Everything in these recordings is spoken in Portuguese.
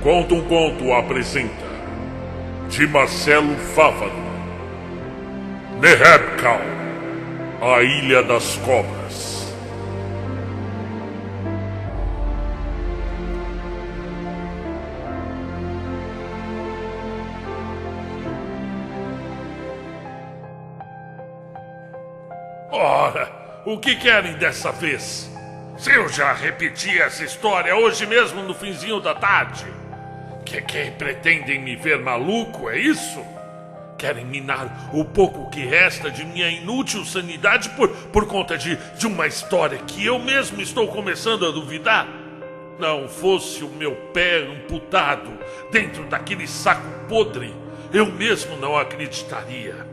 Conta um Conto apresenta de Marcelo Fávaro, Nehebkau, a Ilha das Cobras. Ora, o que querem dessa vez? Se eu já repeti essa história hoje mesmo no finzinho da tarde. Que pretendem me ver maluco, é isso? Querem minar o pouco que resta de minha inútil sanidade por conta de uma história que eu mesmo estou começando a duvidar? Não fosse o meu pé amputado dentro daquele saco podre, eu mesmo não acreditaria.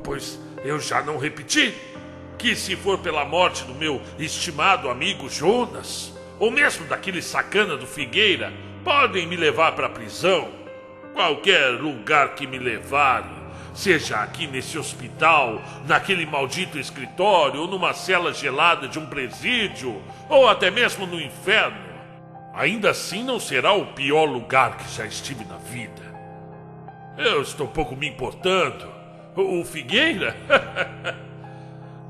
Pois eu já não repeti que se for pela morte do meu estimado amigo Jonas, ou mesmo daquele sacana do Figueira, podem me levar para a prisão. Qualquer lugar que me levarem, seja aqui nesse hospital, naquele maldito escritório, ou numa cela gelada de um presídio, ou até mesmo no inferno, ainda assim não será o pior lugar que já estive na vida. Eu estou pouco me importando. O Figueira?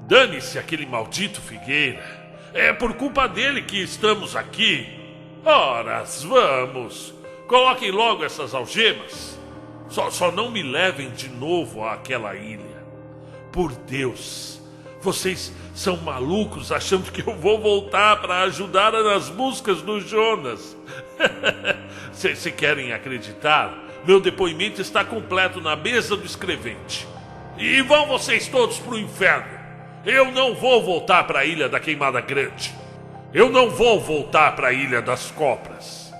Dane-se aquele maldito Figueira. É por culpa dele que estamos aqui. Ora, vamos. Coloquem logo essas algemas. Só não me levem de novo àquela ilha. Por Deus, vocês são malucos achando que eu vou voltar para ajudar nas buscas do Jonas. Se querem acreditar, meu depoimento está completo na mesa do escrevente. E vão vocês todos pro inferno. Eu não vou voltar para a Ilha da Queimada Grande. Eu não vou voltar para a Ilha das Cobras.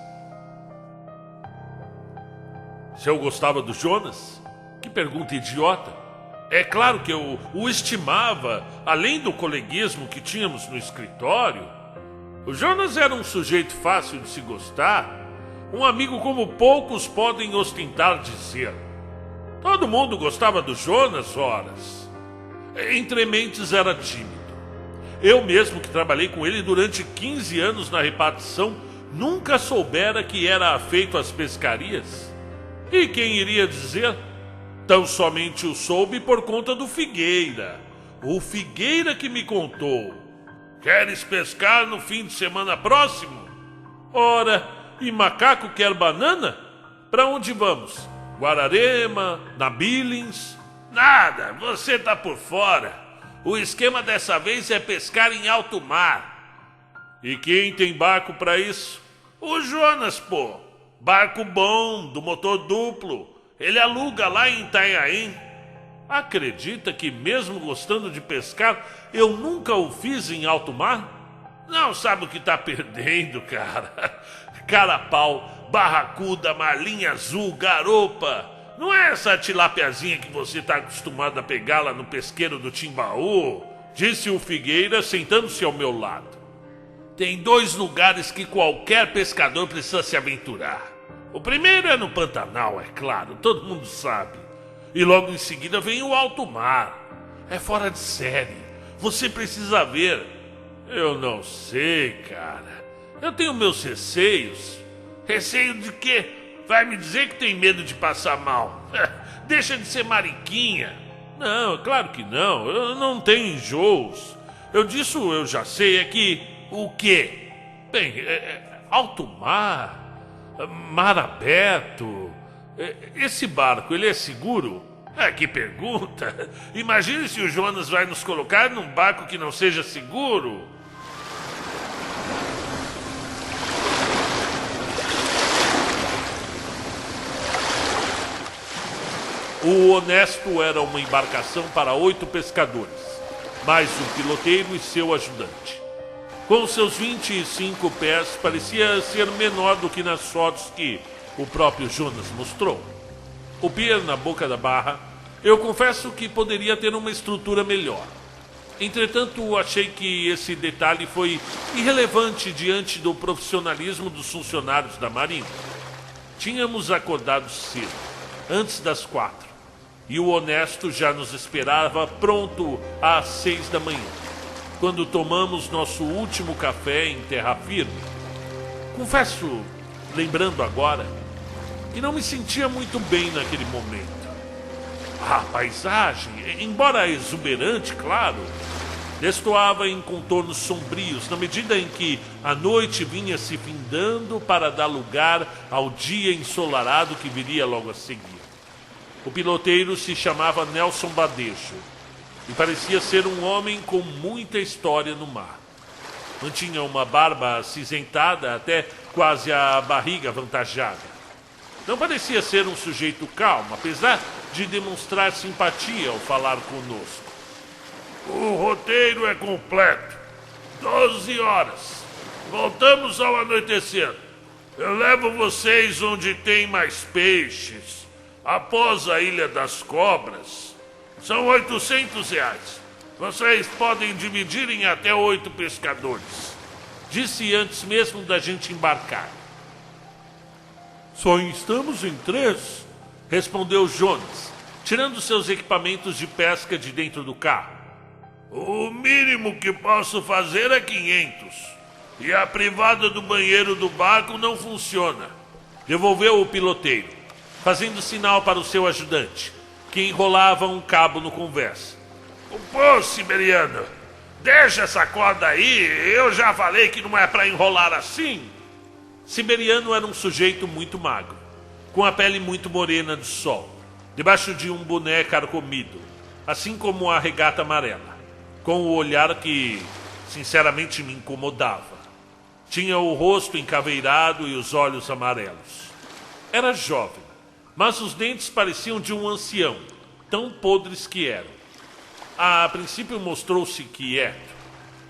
Se eu gostava do Jonas? Que pergunta idiota. É claro que eu o estimava, além do coleguismo que tínhamos no escritório. O Jonas era um sujeito fácil de se gostar, um amigo como poucos podem ostentar dizer. Todo mundo gostava do Jonas, horas. Entre mentes era tímido. Eu mesmo, que trabalhei com ele durante 15 anos na repartição, nunca soubera que era afeito às pescarias. E quem iria dizer? Tão somente o soube por conta do Figueira. O Figueira que me contou. Queres pescar no fim de semana próximo? Ora, e macaco quer banana? Para onde vamos? Guararema? Na Billings? Nada, você tá por fora. O esquema dessa vez é pescar em alto mar. E quem tem barco para isso? O Jonas, pô. Barco bom, do motor duplo. Ele aluga lá em Itanhaém. Acredita que mesmo gostando de pescar, eu nunca o fiz em alto mar? Não sabe o que tá perdendo, cara. Carapau, barracuda, marlinha azul, garopa. Não é essa tilapiazinha que você está acostumado a pegar lá no pesqueiro do Timbaú, disse o Figueira sentando-se ao meu lado. Tem 2 lugares que qualquer pescador precisa se aventurar. O primeiro é no Pantanal, é claro, todo mundo sabe. E logo em seguida vem o alto mar. É fora de série. Você precisa ver. Eu não sei, cara. Eu tenho meus receios. Receio de quê? Vai me dizer que tem medo de passar mal. Deixa de ser mariquinha. Não, claro que não. Eu não tenho enjoos. Disso eu já sei. É que... O quê? Bem, alto mar, mar aberto. Esse barco, ele é seguro? Que pergunta. Imagine se o Jonas vai nos colocar num barco que não seja seguro. O Honesto era uma embarcação para 8 pescadores, mais um piloteiro e seu ajudante. Com seus 25 pés, parecia ser menor do que nas fotos que o próprio Jonas mostrou. O pier na boca da barra, eu confesso que poderia ter uma estrutura melhor. Entretanto, achei que esse detalhe foi irrelevante diante do profissionalismo dos funcionários da Marinha. Tínhamos acordado cedo, antes das 4. E o Honesto já nos esperava pronto às 6 da manhã, quando tomamos nosso último café em terra firme. Confesso lembrando agora que não me sentia muito bem naquele momento. A paisagem, embora exuberante, claro, destoava em contornos sombrios na medida em que a noite vinha se findando para dar lugar ao dia ensolarado que viria logo a seguir. O piloteiro se chamava Nelson Badejo e parecia ser um homem com muita história no mar. Mantinha uma barba acinzentada até quase a barriga avantajada. Não parecia ser um sujeito calmo, apesar de demonstrar simpatia ao falar conosco. O roteiro é completo. 12 horas. Voltamos ao anoitecer. Eu levo vocês onde tem mais peixes. Após a Ilha das Cobras. São R$ 800. Vocês podem dividir em até 8 pescadores. Disse antes mesmo da gente embarcar. Só estamos em 3? Respondeu Jonas, tirando seus equipamentos de pesca de dentro do carro. O mínimo que posso fazer é 500. E a privada do banheiro do barco não funciona. Devolveu o piloteiro, fazendo sinal para o seu ajudante, que enrolava um cabo no conversa. Pô, siberiano, deixa essa corda aí. Eu já falei que não é para enrolar assim. Siberiano era um sujeito muito magro, com a pele muito morena do sol, debaixo de um boné carcomido, assim como a regata amarela, com o olhar que, sinceramente, me incomodava. Tinha o rosto encaveirado e os olhos amarelos. Era jovem, mas os dentes pareciam de um ancião, tão podres que eram. A princípio mostrou-se quieto,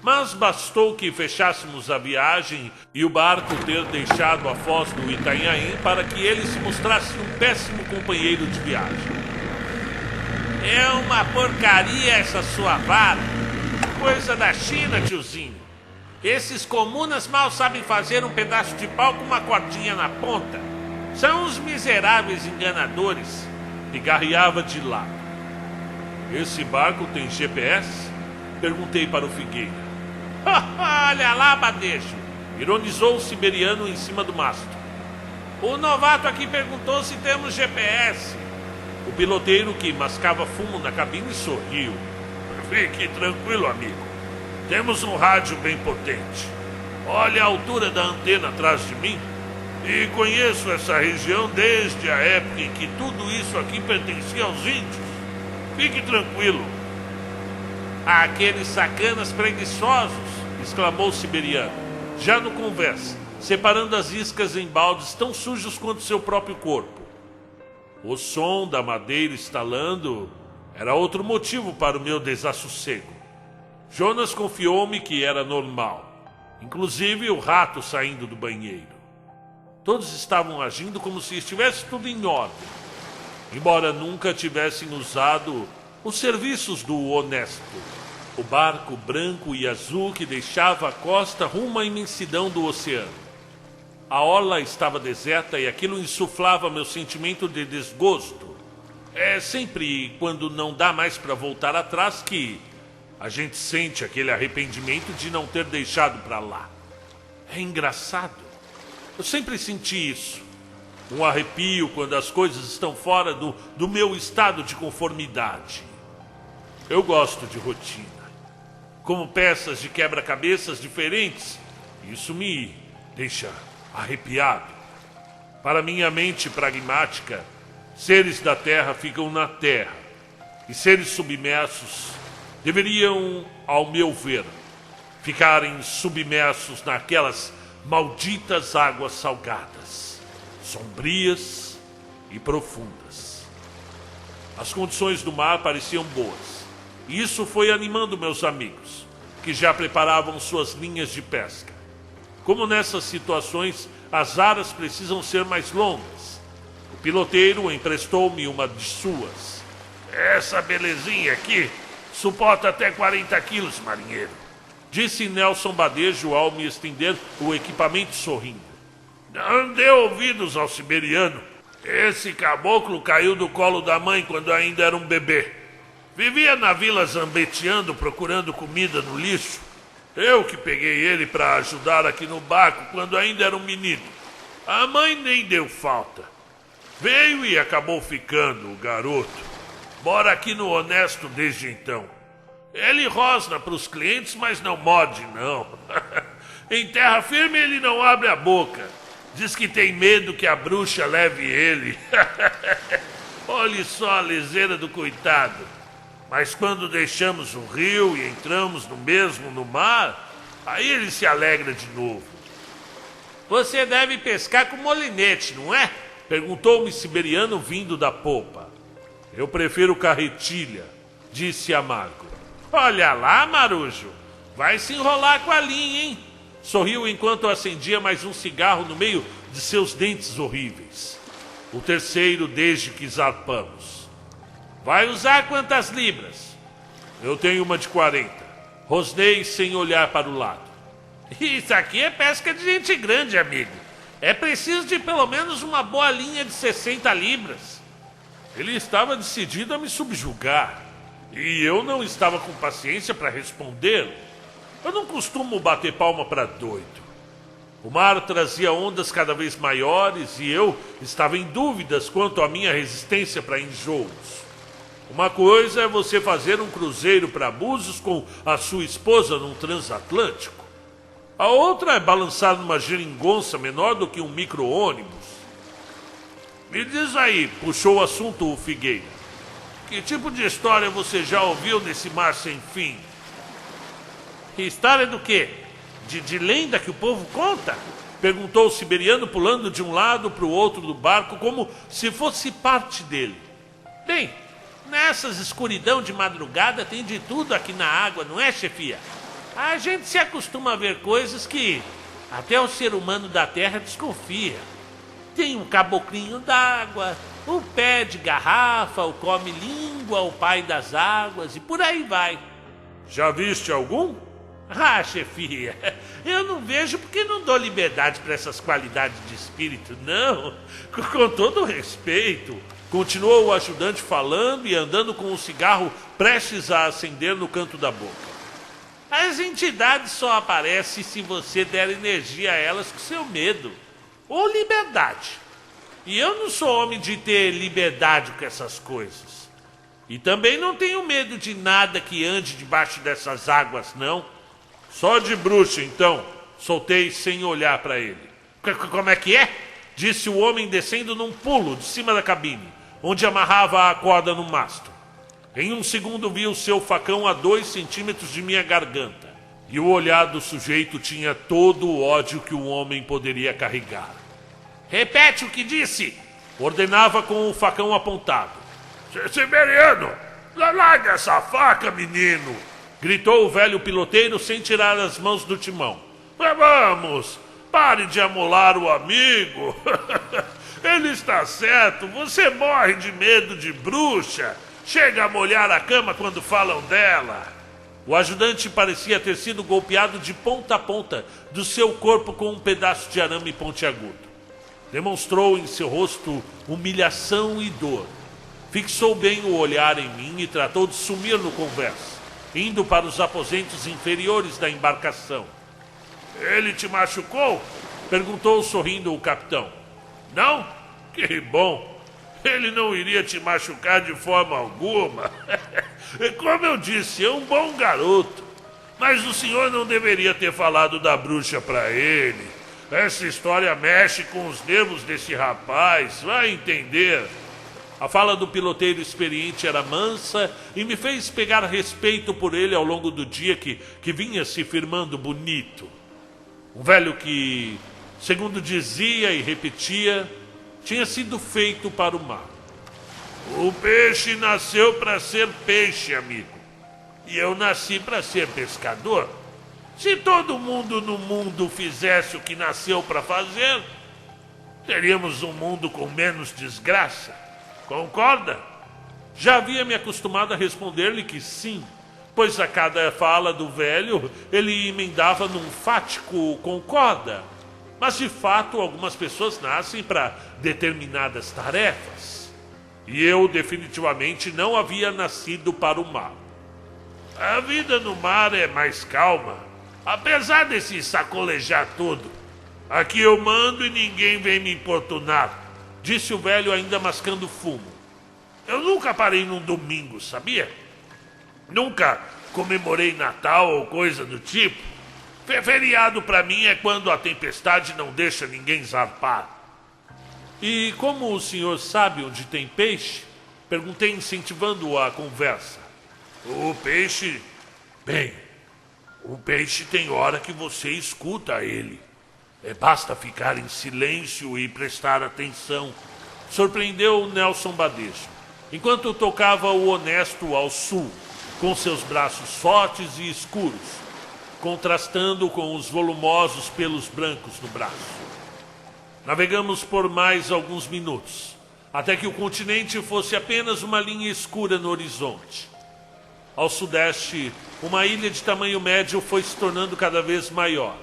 mas bastou que fechássemos a viagem e o barco ter deixado a foz do Itanhaém para que ele se mostrasse um péssimo companheiro de viagem. É uma porcaria essa sua vara. Coisa da China, tiozinho. Esses comunas mal sabem fazer um pedaço de pau com uma cordinha na ponta. São os miseráveis enganadores. Pigarreava de lado. Esse barco tem GPS? Perguntei para o Figueira. Olha lá, Badejo. Ironizou o siberiano em cima do mastro. O novato aqui perguntou se temos GPS. O piloteiro, que mascava fumo na cabine, sorriu. Fique tranquilo, amigo. Temos um rádio bem potente. Olha a altura da antena atrás de mim. E conheço essa região desde a época em que tudo isso aqui pertencia aos índios. Fique tranquilo. Aqueles sacanas preguiçosos, exclamou o siberiano, já no conversa, separando as iscas em baldes tão sujos quanto seu próprio corpo. O som da madeira estalando era outro motivo para o meu desassossego. Jonas confiou-me que era normal, inclusive o rato saindo do banheiro. Todos estavam agindo como se estivesse tudo em ordem, embora nunca tivessem usado os serviços do honesto. O barco branco e azul que deixava a costa rumo à imensidão do oceano. A orla estava deserta e aquilo insuflava meu sentimento de desgosto. É sempre quando não dá mais para voltar atrás que a gente sente aquele arrependimento de não ter deixado para lá. É engraçado. Eu sempre senti isso. Um arrepio quando as coisas estão fora do meu estado de conformidade. Eu gosto de rotina. Como peças de quebra-cabeças diferentes, isso me deixa arrepiado. Para minha mente pragmática, seres da terra ficam na terra, e seres submersos deveriam, ao meu ver, ficarem submersos naquelas malditas águas salgadas, sombrias e profundas. As condições do mar pareciam boas, e isso foi animando meus amigos, que já preparavam suas linhas de pesca. Como nessas situações as aras precisam ser mais longas, o piloteiro emprestou-me uma de suas. Essa belezinha aqui suporta até 40 quilos, marinheiro, disse Nelson Badejo ao me estender o equipamento sorrindo. Não dê ouvidos ao siberiano. Esse caboclo caiu do colo da mãe quando ainda era um bebê. Vivia na vila zambeteando, procurando comida no lixo. Eu que peguei ele para ajudar aqui no barco quando ainda era um menino. A mãe nem deu falta. Veio e acabou ficando, o garoto. Mora aqui no Honesto desde então. Ele rosna pros clientes, mas não morde, não. Em terra firme ele não abre a boca. Diz que tem medo que a bruxa leve ele. Olhe só a leseira do coitado. Mas quando deixamos o rio e entramos no mar, aí ele se alegra de novo. Você deve pescar com molinete, não é? Perguntou-me siberiano vindo da popa. Eu prefiro carretilha, disse amargo. Olha lá, marujo. Vai se enrolar com a linha, hein? Sorriu enquanto acendia mais um cigarro no meio de seus dentes horríveis. O terceiro desde que zarpamos. Vai usar quantas libras? Eu tenho uma de 40. Rosnei sem olhar para o lado. Isso aqui é pesca de gente grande, amigo. É preciso de pelo menos uma boa linha de 60 libras. Ele estava decidido a me subjugar. E eu não estava com paciência para responder. Eu não costumo bater palma para doido. O mar trazia ondas cada vez maiores e eu estava em dúvidas quanto à minha resistência para enjoos. Uma coisa é você fazer um cruzeiro para Búzios com a sua esposa num transatlântico. A outra é balançar numa geringonça menor do que um micro-ônibus. Me diz aí, puxou o assunto o Figueira. Que tipo de história você já ouviu nesse mar sem fim? História do quê? De lenda que o povo conta? Perguntou o siberiano pulando de um lado para o outro do barco como se fosse parte dele. Bem, nessas escuridão de madrugada tem de tudo aqui na água, não é, chefia? A gente se acostuma a ver coisas que até o ser humano da terra desconfia. Tem um caboclinho d'água, o pé de garrafa, o come-língua, o pai das águas e por aí vai. Já viste algum? Ah, chefia, eu não vejo porque não dou liberdade para essas qualidades de espírito, não. Com todo respeito, continuou o ajudante falando e andando com o cigarro prestes a acender no canto da boca. As entidades só aparecem se você der energia a elas com seu medo. Ou liberdade. E eu não sou homem de ter liberdade com essas coisas. E também não tenho medo de nada que ande debaixo dessas águas, não. Só de bruxa, então, soltei sem olhar para ele. Como é que é? Disse o homem descendo num pulo de cima da cabine, onde amarrava a corda no mastro. Em um segundo vi o seu facão a 2 centímetros de minha garganta. E o olhar do sujeito tinha todo o ódio que um homem poderia carregar. Repete o que disse! Ordenava com o facão apontado. Siberiano, larga essa faca, menino! Gritou o velho piloteiro sem tirar as mãos do timão. Vamos, pare de amolar o amigo. Ele está certo, você morre de medo de bruxa. Chega a molhar a cama quando falam dela. O ajudante parecia ter sido golpeado de ponta a ponta do seu corpo com um pedaço de arame pontiagudo. Demonstrou em seu rosto humilhação e dor. Fixou bem o olhar em mim e tratou de sumir no conversa, indo para os aposentos inferiores da embarcação. Ele te machucou? Perguntou sorrindo o capitão. Não? Que bom. Ele não iria te machucar de forma alguma. Como eu disse, é um bom garoto. Mas o senhor não deveria ter falado da bruxa para ele. Essa história mexe com os nervos desse rapaz, vai entender. A fala do piloteiro experiente era mansa e me fez pegar respeito por ele ao longo do dia que vinha se firmando bonito. Um velho que, segundo dizia e repetia, tinha sido feito para o mar. O peixe nasceu para ser peixe, amigo. E eu nasci para ser pescador. Se todo mundo no mundo fizesse o que nasceu para fazer, teríamos um mundo com menos desgraça. Concorda? Já havia me acostumado a responder-lhe que sim, pois a cada fala do velho ele emendava num fático concorda. Mas de fato algumas pessoas nascem para determinadas tarefas. E eu definitivamente não havia nascido para o mar. A vida no mar é mais calma, apesar desse sacolejar todo. Aqui eu mando e ninguém vem me importunar, disse o velho ainda mascando fumo. Eu nunca parei num domingo, sabia? Nunca comemorei Natal ou coisa do tipo. Feriado pra mim é quando a tempestade não deixa ninguém zarpar. E como o senhor sabe onde tem peixe? Perguntei, incentivando a conversa. O peixe... Bem, o peixe tem hora que você escuta ele. Basta ficar em silêncio e prestar atenção. Surpreendeu Nelson Badejo, enquanto tocava o honesto ao sul, com seus braços fortes e escuros, contrastando com os volumosos pelos brancos no braço. Navegamos por mais alguns minutos, até que o continente fosse apenas uma linha escura no horizonte. Ao sudeste, uma ilha de tamanho médio foi se tornando cada vez maior,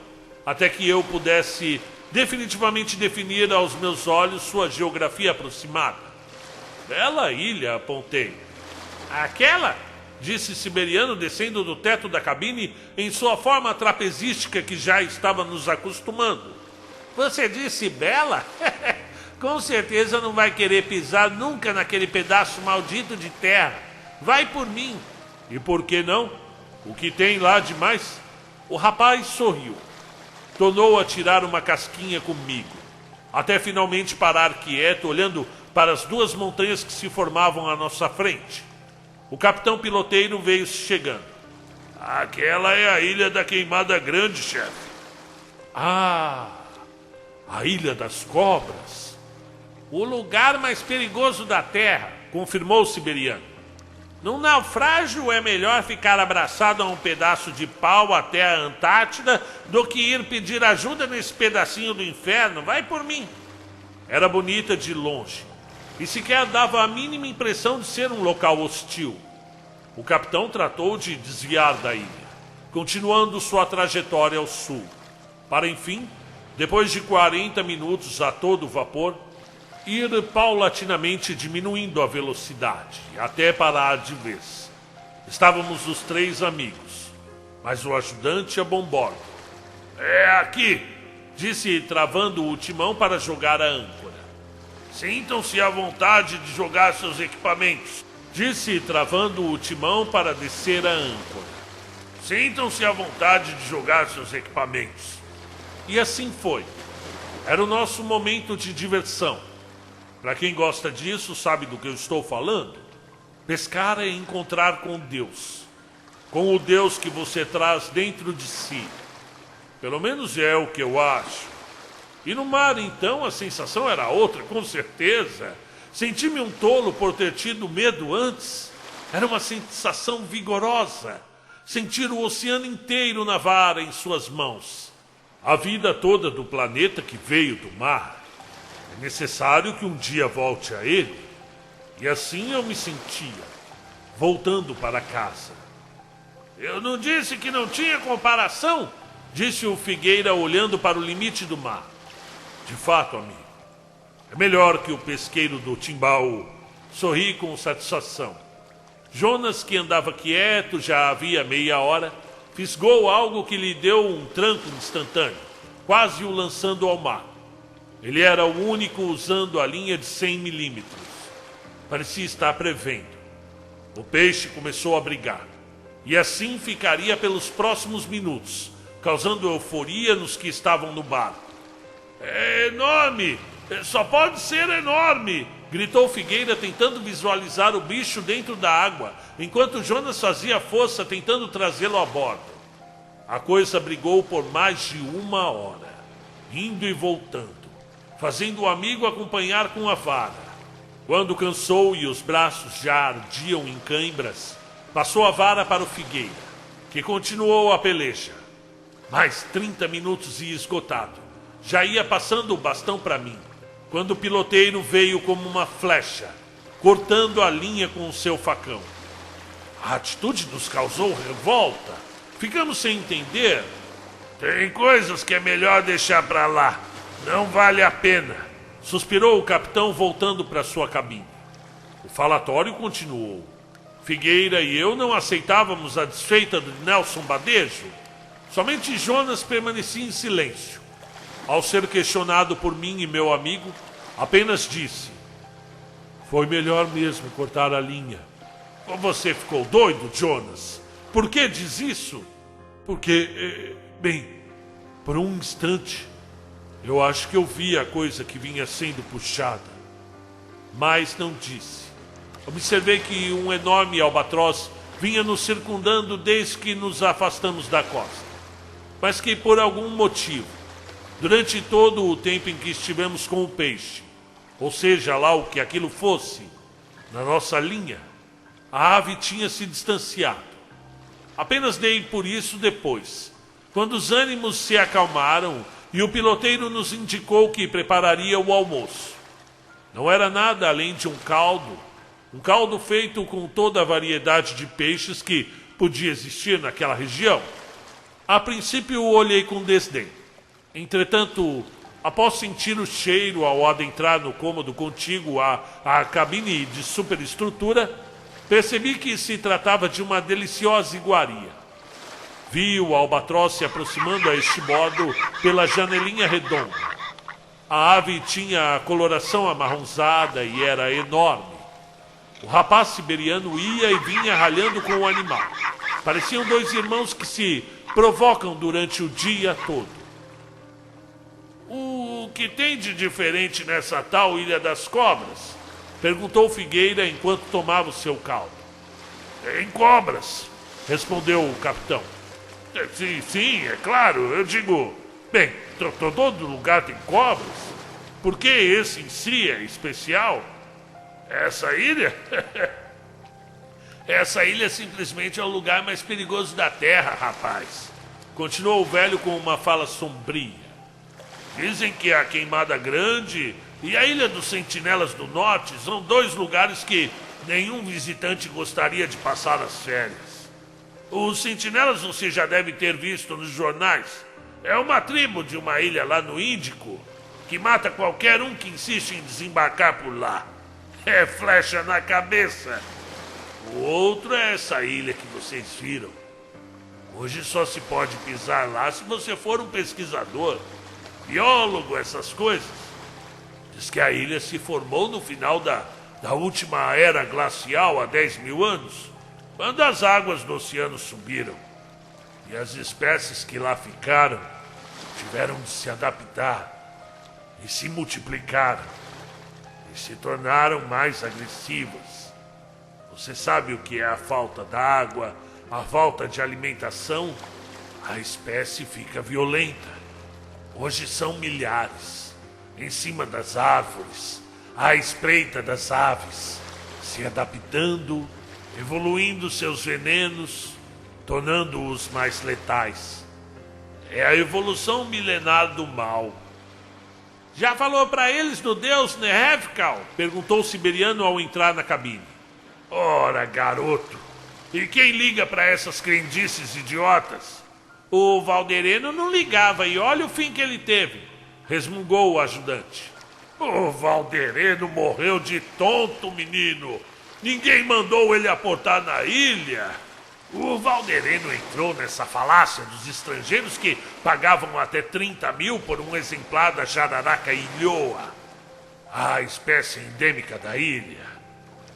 até que eu pudesse definitivamente definir aos meus olhos sua geografia aproximada. Bela ilha, apontei. Aquela? Disse Siberiano, descendo do teto da cabine em sua forma trapezística que já estava nos acostumando. Você disse bela? Com certeza não vai querer pisar nunca naquele pedaço maldito de terra. Vai por mim. E por que não? O que tem lá de mais? O rapaz sorriu. Tornou a tirar uma casquinha comigo, até finalmente parar quieto, olhando para as duas montanhas que se formavam à nossa frente. O capitão piloteiro veio chegando. Aquela é a Ilha da Queimada Grande, chefe. Ah, a Ilha das Cobras. O lugar mais perigoso da Terra, confirmou o siberiano. Num naufrágio é melhor ficar abraçado a um pedaço de pau até a Antártida do que ir pedir ajuda nesse pedacinho do inferno. Vai por mim. Era bonita de longe e sequer dava a mínima impressão de ser um local hostil. O capitão tratou de desviar da ilha, continuando sua trajetória ao sul, para enfim, depois de 40 minutos a todo vapor, ir paulatinamente diminuindo a velocidade, até parar de vez. Estávamos os três amigos, mas o ajudante a bombordo. É aqui, disse, travando o timão para jogar a âncora. Sintam-se à vontade de jogar seus equipamentos, disse, travando o timão para descer a âncora. Sintam-se à vontade de jogar seus equipamentos. E assim foi. Era o nosso momento de diversão. Para quem gosta disso, sabe do que eu estou falando? Pescar é encontrar com Deus. Com o Deus que você traz dentro de si. Pelo menos é o que eu acho. E no mar, então, a sensação era outra, com certeza. Senti-me um tolo por ter tido medo antes. Era uma sensação vigorosa. Sentir o oceano inteiro na vara em suas mãos. A vida toda do planeta que veio do mar. É necessário que um dia volte a ele. E assim eu me sentia, voltando para casa. Eu não disse que não tinha comparação? Disse o Figueira, olhando para o limite do mar. De fato, amigo, é melhor que o pesqueiro do Timbaú. Sorri com satisfação. Jonas, que andava quieto já havia meia hora, fisgou algo que lhe deu um tranco instantâneo, quase o lançando ao mar. Ele era o único usando a linha de 100 milímetros. Parecia estar prevendo. O peixe começou a brigar. E assim ficaria pelos próximos minutos, causando euforia nos que estavam no barco. É enorme! Só pode ser enorme! Gritou Figueira, tentando visualizar o bicho dentro da água, enquanto Jonas fazia força tentando trazê-lo a bordo. A coisa brigou por mais de 1 hora, indo e voltando, fazendo o amigo acompanhar com a vara. Quando cansou e os braços já ardiam em cãibras, passou a vara para o Figueira, que continuou a peleja. Mais 30 minutos e esgotado. Já ia passando o bastão para mim, quando o piloteiro veio como uma flecha, cortando a linha com o seu facão. A atitude nos causou revolta. Ficamos sem entender. Tem coisas que é melhor deixar para lá. Não vale a pena. Suspirou o capitão, voltando para sua cabine. O falatório continuou. Figueira e eu não aceitávamos a desfeita de Nelson Badejo. Somente Jonas permanecia em silêncio. ao ser questionado por mim e meu amigo, apenas disse: "Foi melhor mesmo cortar a linha." Você ficou doido, Jonas? Por que diz isso? Porque, bem, por um instante, eu acho que eu vi a coisa que vinha sendo puxada, mas não disse. Observei que um enorme albatroz vinha nos circundando desde que nos afastamos da costa, mas que por algum motivo, durante todo o tempo em que estivemos com o peixe, ou seja lá o que aquilo fosse, na nossa linha, a ave tinha se distanciado. Apenas dei por isso depois, quando os ânimos se acalmaram e o piloteiro nos indicou que prepararia o almoço. Não era nada além de um caldo feito com toda a variedade de peixes que podia existir naquela região. A princípio olhei com desdém. Entretanto, após sentir o cheiro ao adentrar no cômodo contíguo à cabine de superestrutura, percebi que se tratava de uma deliciosa iguaria. Vi o albatroz se aproximando a este modo pela janelinha redonda. A ave tinha a coloração amarronzada e era enorme. O rapaz siberiano ia e vinha ralhando com o animal. Pareciam dois irmãos que se provocam durante o dia todo. O que tem de diferente nessa tal Ilha das Cobras? Perguntou Figueira enquanto tomava o seu caldo. Tem cobras, respondeu o capitão. Sim, é claro, eu digo... Bem, todo lugar tem cobras. Por que esse em si é especial? Essa ilha? Essa ilha simplesmente é o lugar mais perigoso da Terra, rapaz. Continuou o velho com uma fala sombria. Dizem que a Queimada Grande e a Ilha dos Sentinelas do Norte são dois lugares que nenhum visitante gostaria de passar as férias. Os Sentinelas você já deve ter visto nos jornais. É uma tribo de uma ilha lá no Índico que mata qualquer um que insiste em desembarcar por lá. É flecha na cabeça. O outro é essa ilha que vocês viram. Hoje só se pode pisar lá se você for um pesquisador, biólogo, essas coisas. Diz que a ilha se formou no final da última era glacial há 10 mil anos, quando as águas do oceano subiram. E as espécies que lá ficaram tiveram de se adaptar e se multiplicaram e se tornaram mais agressivas. Você sabe o que é a falta d'água, a falta de alimentação? A espécie fica violenta. Hoje são milhares, em cima das árvores, à espreita das aves, se adaptando, evoluindo seus venenos, tornando-os mais letais. É a evolução milenar do mal. Já falou para eles do deus Nehevkal? Perguntou o siberiano ao entrar na cabine. Ora, garoto, e quem liga para essas crendices idiotas? O Valdereno não ligava e olha o fim que ele teve, resmungou o ajudante. O Valdereno morreu de tonto, menino. Ninguém mandou ele aportar na ilha. O Valdereno entrou nessa falácia dos estrangeiros que pagavam até 30 mil por um exemplar da jararaca ilhoa, a espécie endêmica da ilha.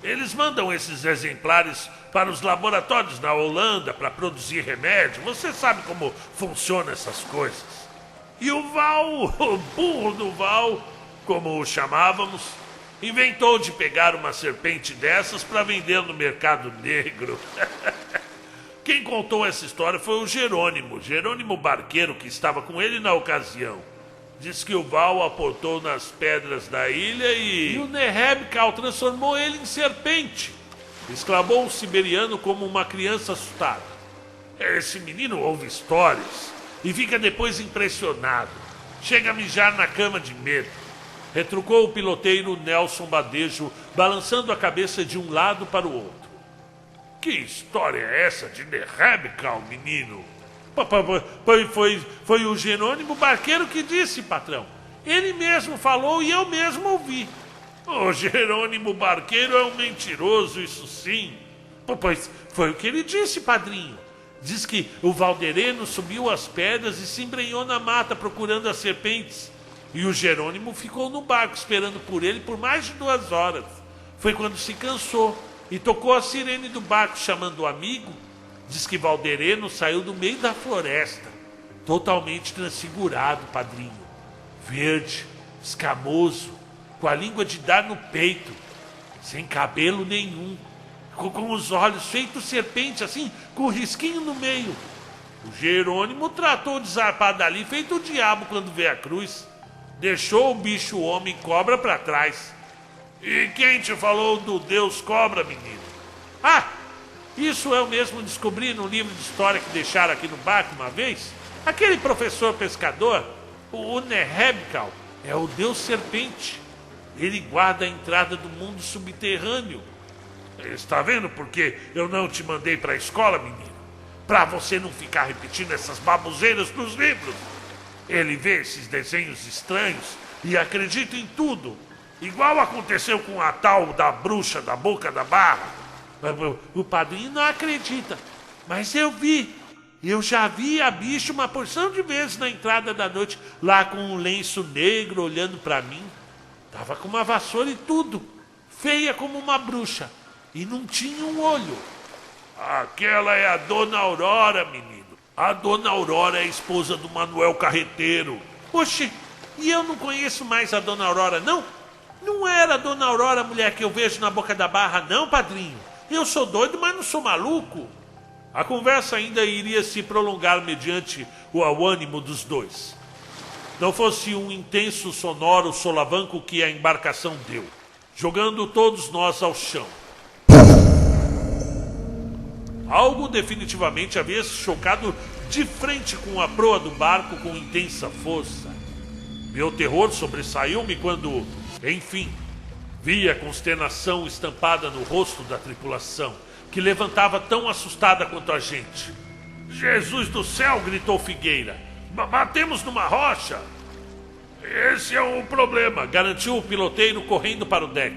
Eles mandam esses exemplares para os laboratórios na Holanda para produzir remédio. Você sabe como funcionam essas coisas. E o Val, o burro do Val, como o chamávamos, inventou de pegar uma serpente dessas para vender no mercado negro. Quem contou essa história foi o Jerônimo Barqueiro, que estava com ele na ocasião. Diz que o Val aportou nas pedras da ilha e o Nehebkal transformou ele em serpente, exclamou o siberiano como uma criança assustada. Esse menino ouve histórias e fica depois impressionado. Chega a mijar na cama de medo. Retrucou o piloteiro Nelson Badejo, balançando a cabeça de um lado para o outro. Que história é essa de Nehebkal, menino? Foi o Jerônimo Barqueiro que disse, patrão. Ele mesmo falou e eu mesmo ouvi. O Jerônimo Barqueiro é um mentiroso, isso sim. Pois foi o que ele disse, padrinho. Diz que o Valdereno subiu as pedras e se embrenhou na mata procurando as serpentes. E o Jerônimo ficou no barco esperando por ele por mais de 2 horas. Foi quando se cansou e tocou a sirene do barco chamando o amigo. Diz que Valdereno saiu do meio da floresta, totalmente transfigurado, padrinho. Verde, escamoso, com a língua de dar no peito, sem cabelo nenhum, com os olhos feitos serpente, assim, com um risquinho no meio. O Jerônimo tratou de zarpar dali, feito o diabo quando vê a cruz. Deixou o bicho homem cobra para trás. E quem te falou do Deus Cobra, menino? Ah, isso eu mesmo descobri no livro de história que deixaram aqui no barco uma vez. Aquele professor pescador, o Nehebkal, é o Deus Serpente. Ele guarda a entrada do mundo subterrâneo. Está vendo por que eu não te mandei para a escola, menino? Para você não ficar repetindo essas baboseiras dos livros. Ele vê esses desenhos estranhos e acredita em tudo. Igual aconteceu com a tal da bruxa da Boca da Barra. O padrinho não acredita, mas eu vi. Eu já vi a bicha uma porção de vezes na entrada da noite, lá com um lenço negro olhando para mim. Tava com uma vassoura e tudo, feia como uma bruxa, e não tinha um olho. Aquela é a Dona Aurora, menino. A Dona Aurora é a esposa do Manuel Carreteiro. Oxe, e eu não conheço mais a Dona Aurora, não? Não era a Dona Aurora a mulher que eu vejo na Boca da Barra, não, padrinho. Eu sou doido, mas não sou maluco. A conversa ainda iria se prolongar mediante o ânimo dos dois. Não fosse um intenso sonoro solavanco que a embarcação deu, jogando todos nós ao chão. Algo definitivamente havia se chocado de frente com a proa do barco com intensa força. Meu terror sobressaiu-me quando, enfim, vi a consternação estampada no rosto da tripulação, que levantava tão assustada quanto a gente. Jesus do céu, gritou Figueira. Batemos numa rocha. Esse é o problema, garantiu o piloteiro correndo para o deck.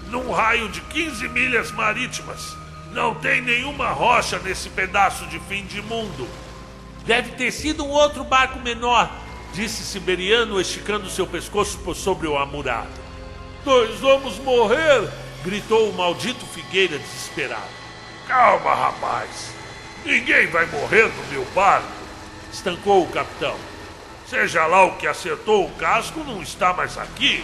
Num raio de 15 milhas marítimas, não tem nenhuma rocha nesse pedaço de fim de mundo. Deve ter sido um outro barco menor, disse Siberiano, esticando seu pescoço por sobre o amurado. Nós vamos morrer, gritou o maldito Figueira desesperado. Calma, rapaz. Ninguém vai morrer no meu barco, estancou o capitão. Seja lá o que acertou o casco, não está mais aqui,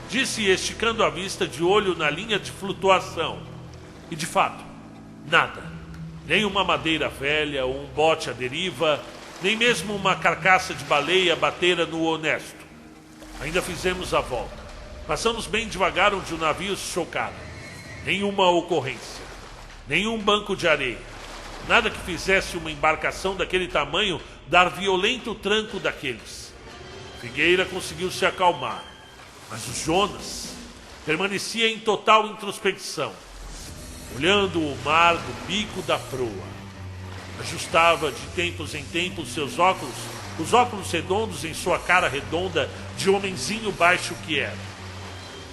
disse esticando a vista de olho na linha de flutuação. E de fato, nada. Nem uma madeira velha, ou um bote à deriva, nem mesmo uma carcaça de baleia batera no honesto. Ainda fizemos a volta. Passamos bem devagar onde o navio se chocara. Nenhuma ocorrência. Nenhum banco de areia. Nada que fizesse uma embarcação daquele tamanho dar violento tranco daqueles. Figueira conseguiu se acalmar, mas o Jonas permanecia em total introspecção, olhando o mar do bico da proa. Ajustava de tempos em tempos seus óculos, os óculos redondos em sua cara redonda de homenzinho baixo que era.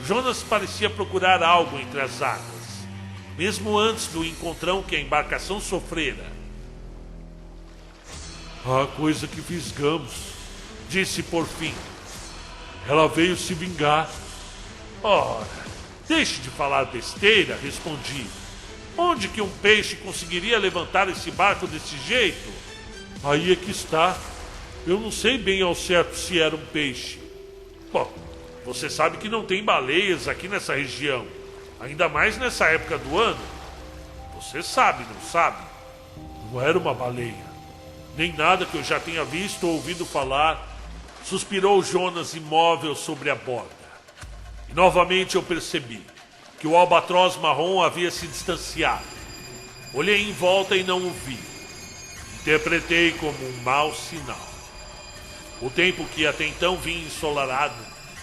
Jonas parecia procurar algo entre as águas, mesmo antes do encontrão que a embarcação sofrera. A coisa que fisgamos, disse por fim. Ela veio se vingar. Ora, deixe de falar besteira, respondi. Onde que um peixe conseguiria levantar esse barco desse jeito? Aí é que está. Eu não sei bem ao certo se era um peixe. Bom, você sabe que não tem baleias aqui nessa região. Ainda mais nessa época do ano. Você sabe, não sabe? Não era uma baleia. Nem nada que eu já tenha visto ou ouvido falar, suspirou Jonas imóvel sobre a borda. E novamente eu percebi que o albatroz marrom havia se distanciado. Olhei em volta e não o vi. Interpretei como um mau sinal. O tempo que até então vinha ensolarado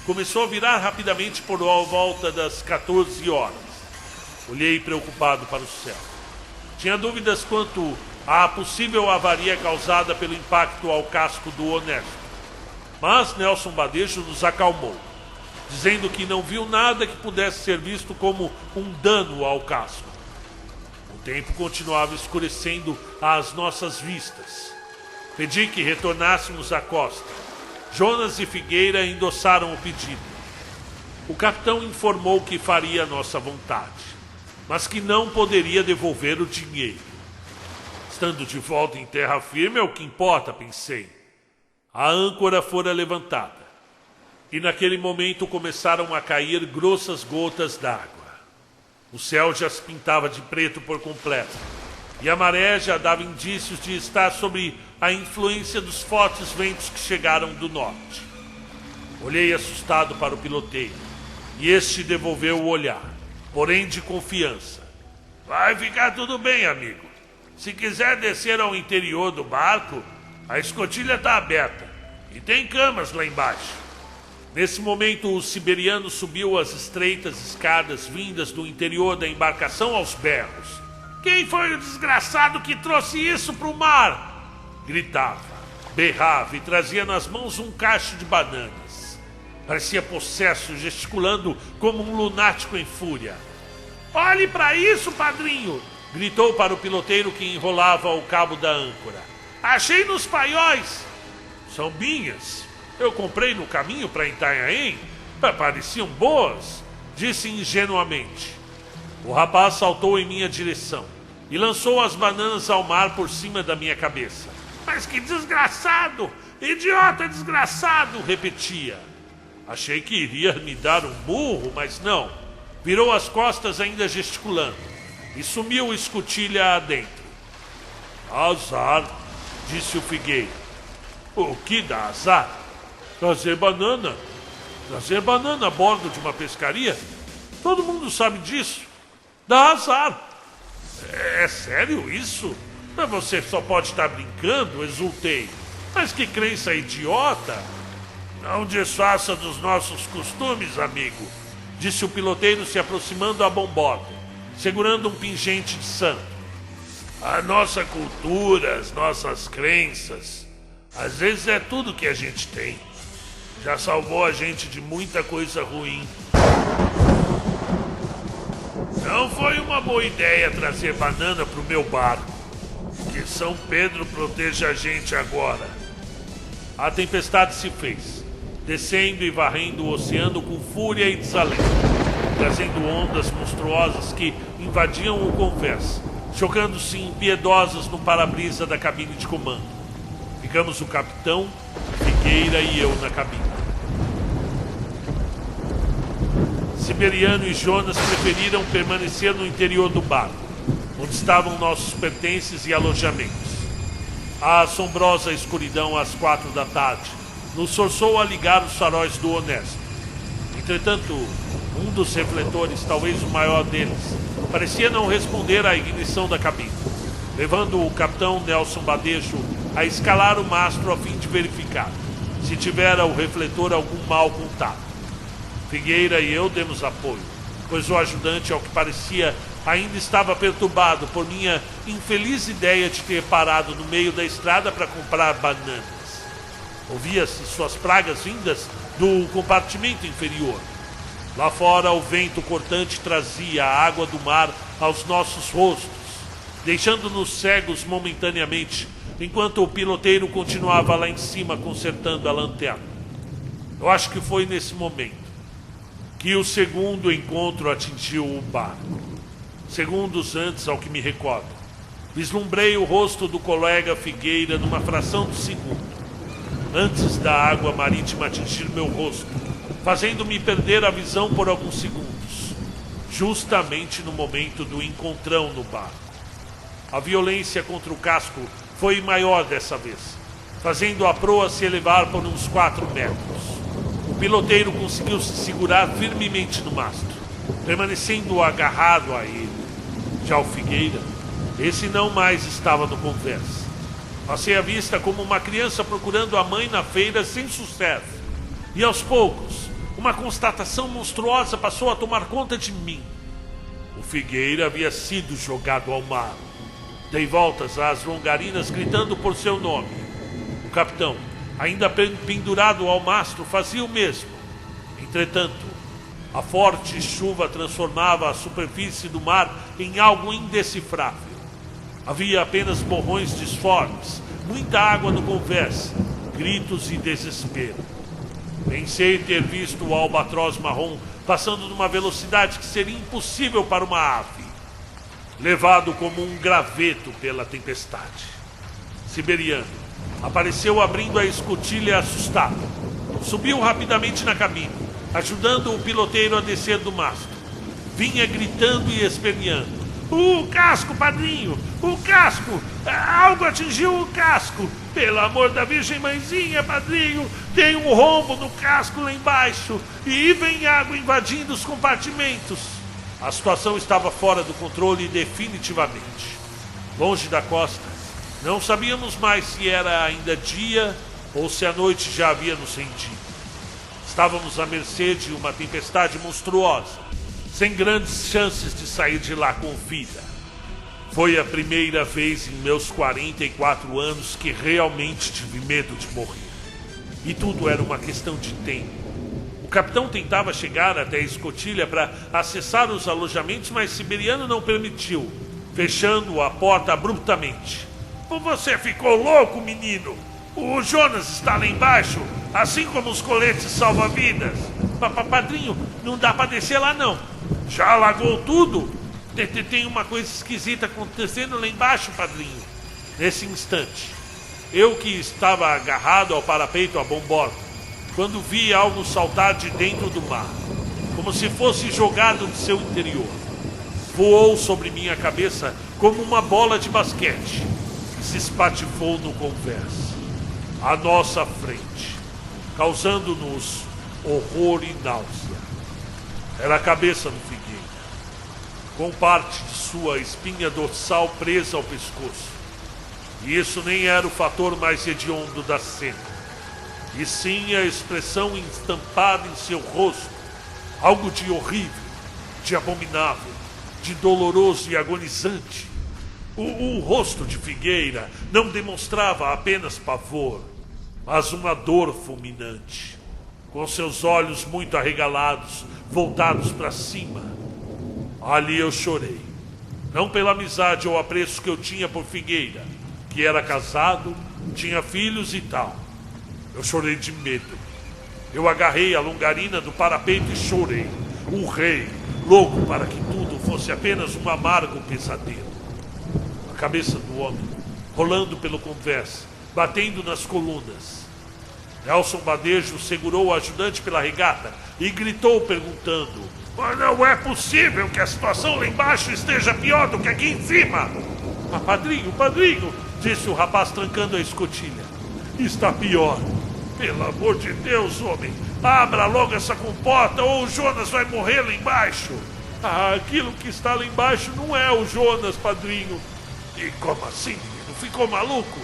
começou a virar rapidamente por volta das 14 horas. Olhei preocupado para o céu. Tinha dúvidas quanto à possível avaria causada pelo impacto ao casco do honesto. Mas Nelson Badejo nos acalmou, dizendo que não viu nada que pudesse ser visto como um dano ao casco. O tempo continuava escurecendo às nossas vistas. Pedi que retornássemos à costa. Jonas e Figueira endossaram o pedido. O capitão informou que faria nossa vontade, mas que não poderia devolver o dinheiro. Estando de volta em terra firme é o que importa, pensei. A âncora fora levantada, e naquele momento começaram a cair grossas gotas d'água. O céu já se pintava de preto por completo, e a maré já dava indícios de estar sob a influência dos fortes ventos que chegaram do norte. Olhei assustado para o piloteiro, e este devolveu o olhar, porém de confiança. Vai ficar tudo bem, amigo. Se quiser descer ao interior do barco, a escotilha está aberta e tem camas lá embaixo. Nesse momento, o siberiano subiu as estreitas escadas vindas do interior da embarcação aos berros. Quem foi o desgraçado que trouxe isso pro mar? Gritava, berrava e trazia nas mãos um cacho de bananas. Parecia possesso, gesticulando como um lunático em fúria. Olhe para isso, padrinho! Gritou para o piloteiro que enrolava o cabo da âncora. Achei nos paióis! São minhas. Eu comprei no caminho para Itanhaém. Pareciam boas, disse ingenuamente. O rapaz saltou em minha direção e lançou as bananas ao mar por cima da minha cabeça. Mas que desgraçado! Idiota desgraçado! Repetia. Achei que iria me dar um burro, mas não. Virou as costas ainda gesticulando e sumiu escotilha adentro. Azar, disse o Figueira. O que dá azar? Trazer banana a bordo de uma pescaria? Todo mundo sabe disso. Dá azar. É sério isso? Mas você só pode estar brincando, exultei. Mas que crença idiota! Não desfaça dos nossos costumes, amigo, disse o piloteiro se aproximando à bomborda, segurando um pingente de santo. A nossa cultura, as nossas crenças, às vezes é tudo que a gente tem. Já salvou a gente de muita coisa ruim. Não foi uma boa ideia trazer banana pro meu barco. Que São Pedro proteja a gente agora. A tempestade se fez, descendo e varrendo o oceano com fúria e desalento, trazendo ondas monstruosas que invadiam o convés, chocando-se impiedosas no para-brisa da cabine de comando. Ficamos o capitão, Figueira e eu na cabine. Siberiano e Jonas preferiram permanecer no interior do barco, onde estavam nossos pertences e alojamentos. A assombrosa escuridão às 4 da tarde nos forçou a ligar os faróis do Honesto. Entretanto, um dos refletores, talvez o maior deles, parecia não responder à ignição da cabine, levando o capitão Nelson Badejo a escalar o mastro a fim de verificar se tivera o refletor algum mau contato. Figueira e eu demos apoio, pois o ajudante, ao que parecia, ainda estava perturbado por minha infeliz ideia de ter parado no meio da estrada para comprar bananas. Ouvia-se suas pragas vindas do compartimento inferior. Lá fora, o vento cortante trazia a água do mar aos nossos rostos, deixando-nos cegos momentaneamente, enquanto o piloteiro continuava lá em cima consertando a lanterna. Eu acho que foi nesse momento que o segundo encontro atingiu o barco. Segundos antes, ao que me recordo, vislumbrei o rosto do colega Figueira numa fração de segundo, antes da água marítima atingir meu rosto, fazendo-me perder a visão por alguns segundos, justamente no momento do encontrão no barco. A violência contra o casco foi maior dessa vez, fazendo a proa se elevar por uns 4 metros. O piloteiro conseguiu se segurar firmemente no mastro, permanecendo agarrado a ele. Já o Figueira, esse não mais estava no convés. Passei a vista como uma criança procurando a mãe na feira sem sucesso. E aos poucos, uma constatação monstruosa passou a tomar conta de mim. O Figueira havia sido jogado ao mar. Dei voltas às longarinas gritando por seu nome. O capitão, ainda pendurado ao mastro, fazia o mesmo. Entretanto, A forte chuva transformava a superfície do mar em algo indecifrável. Havia apenas borrões disformes, muita água no convés, gritos e desespero. Pensei ter visto o albatroz marrom passando numa velocidade que seria impossível para uma ave, levado como um graveto pela tempestade. Siberiano apareceu abrindo a escotilha assustado. Subiu rapidamente na cabine, ajudando o piloteiro a descer do mastro. Vinha gritando e esperneando. O casco, padrinho! O casco! Algo atingiu o casco! Pelo amor da Virgem Mãezinha, padrinho! Tem um rombo no casco lá embaixo! E vem água invadindo os compartimentos! A situação estava fora do controle definitivamente. Longe da costa, não sabíamos mais se era ainda dia ou se a noite já havia nos rendido. Estávamos à mercê de uma tempestade monstruosa, sem grandes chances de sair de lá com vida. Foi a primeira vez em meus 44 anos que realmente tive medo de morrer. E tudo era uma questão de tempo. O capitão tentava chegar até a escotilha para acessar os alojamentos, mas Siberiano não permitiu, fechando a porta abruptamente. Você ficou louco, menino? O Jonas está lá embaixo, assim como os coletes salva-vidas. Padrinho, não dá para descer lá não. Já alagou tudo? Tem uma coisa esquisita acontecendo lá embaixo, padrinho. Nesse instante, eu que estava agarrado ao parapeito a bombordo, quando vi algo saltar de dentro do mar, como se fosse jogado de seu interior, voou sobre minha cabeça como uma bola de basquete e se espatifou no convés, à nossa frente, causando-nos horror e náusea. Era a cabeça do Figueira, com parte de sua espinha dorsal presa ao pescoço. E isso nem era o fator mais hediondo da cena, e sim a expressão estampada em seu rosto, algo de horrível, de abominável, de doloroso e agonizante. O rosto de Figueira não demonstrava apenas pavor, mas uma dor fulminante, com seus olhos muito arregalados, voltados para cima. Ali eu chorei, não pela amizade ou apreço que eu tinha por Figueira, que era casado, tinha filhos e tal. Eu chorei de medo. Eu agarrei a longarina do parapeito e chorei. Urrei, louco para que tudo fosse apenas um amargo pesadelo. A cabeça do homem, rolando pelo convés, batendo nas colunas. Nelson Badejo segurou o ajudante pela regata e gritou perguntando: "Mas não é possível que a situação lá embaixo esteja pior do que aqui em cima!" Padrinho, disse o rapaz trancando a escotilha. "Está pior. Pelo amor de Deus, homem, abra logo essa comporta ou o Jonas vai morrer lá embaixo." Aquilo que está lá embaixo não é o Jonas, padrinho." "E como assim, menino? Ficou maluco?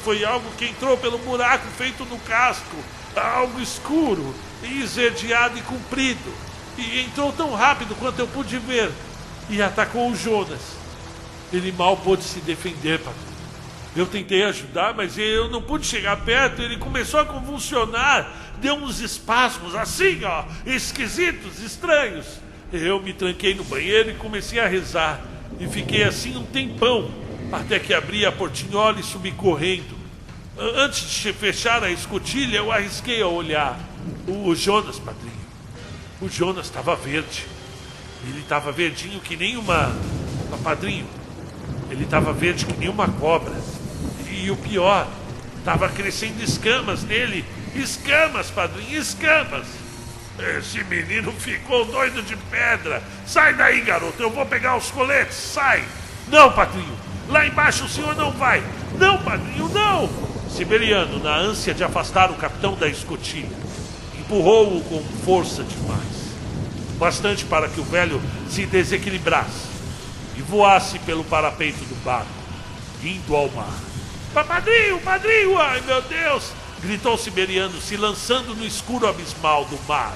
Foi algo que entrou pelo buraco feito no casco, algo escuro, esverdeado e comprido, e entrou tão rápido quanto eu pude ver, e atacou o Jonas. Ele mal pôde se defender, padrinho. Eu tentei ajudar, mas eu não pude chegar perto. Ele começou a convulsionar, deu uns espasmos assim, ó, esquisitos, estranhos. Eu me tranquei no banheiro e comecei a rezar, e fiquei assim um tempão, até que abri a portinhola e subi correndo. Antes de fechar a escotilha, eu arrisquei a olhar. O Jonas, padrinho. O Jonas estava verde. Ele estava verdinho que nem uma... Padrinho, ele estava verde que nem uma cobra. E o pior, estava crescendo escamas nele. Escamas, padrinho, escamas. Esse menino ficou doido de pedra. Sai daí, garoto, eu vou pegar os coletes, sai. Não, padrinho, lá embaixo o senhor não vai. Não, padrinho, não. Siberiano, na ânsia de afastar o capitão da escotilha, empurrou-o com força demais, bastante para que o velho se desequilibrasse e voasse pelo parapeito do barco, indo ao mar. Padrinho, ai meu Deus! Gritou o Siberiano, se lançando no escuro abismal do mar,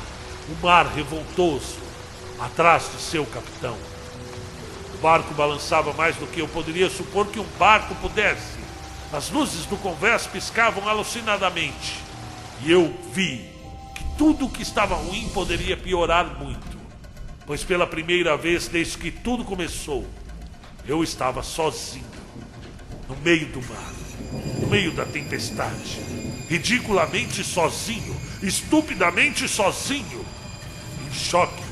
o mar revoltoso, atrás de seu capitão. O barco balançava mais do que eu poderia supor que um barco pudesse. As luzes do convés piscavam alucinadamente, e eu vi que tudo que estava ruim poderia piorar muito, pois pela primeira vez desde que tudo começou, eu estava sozinho, no meio do mar, no meio da tempestade, ridiculamente sozinho, estupidamente sozinho, em choque,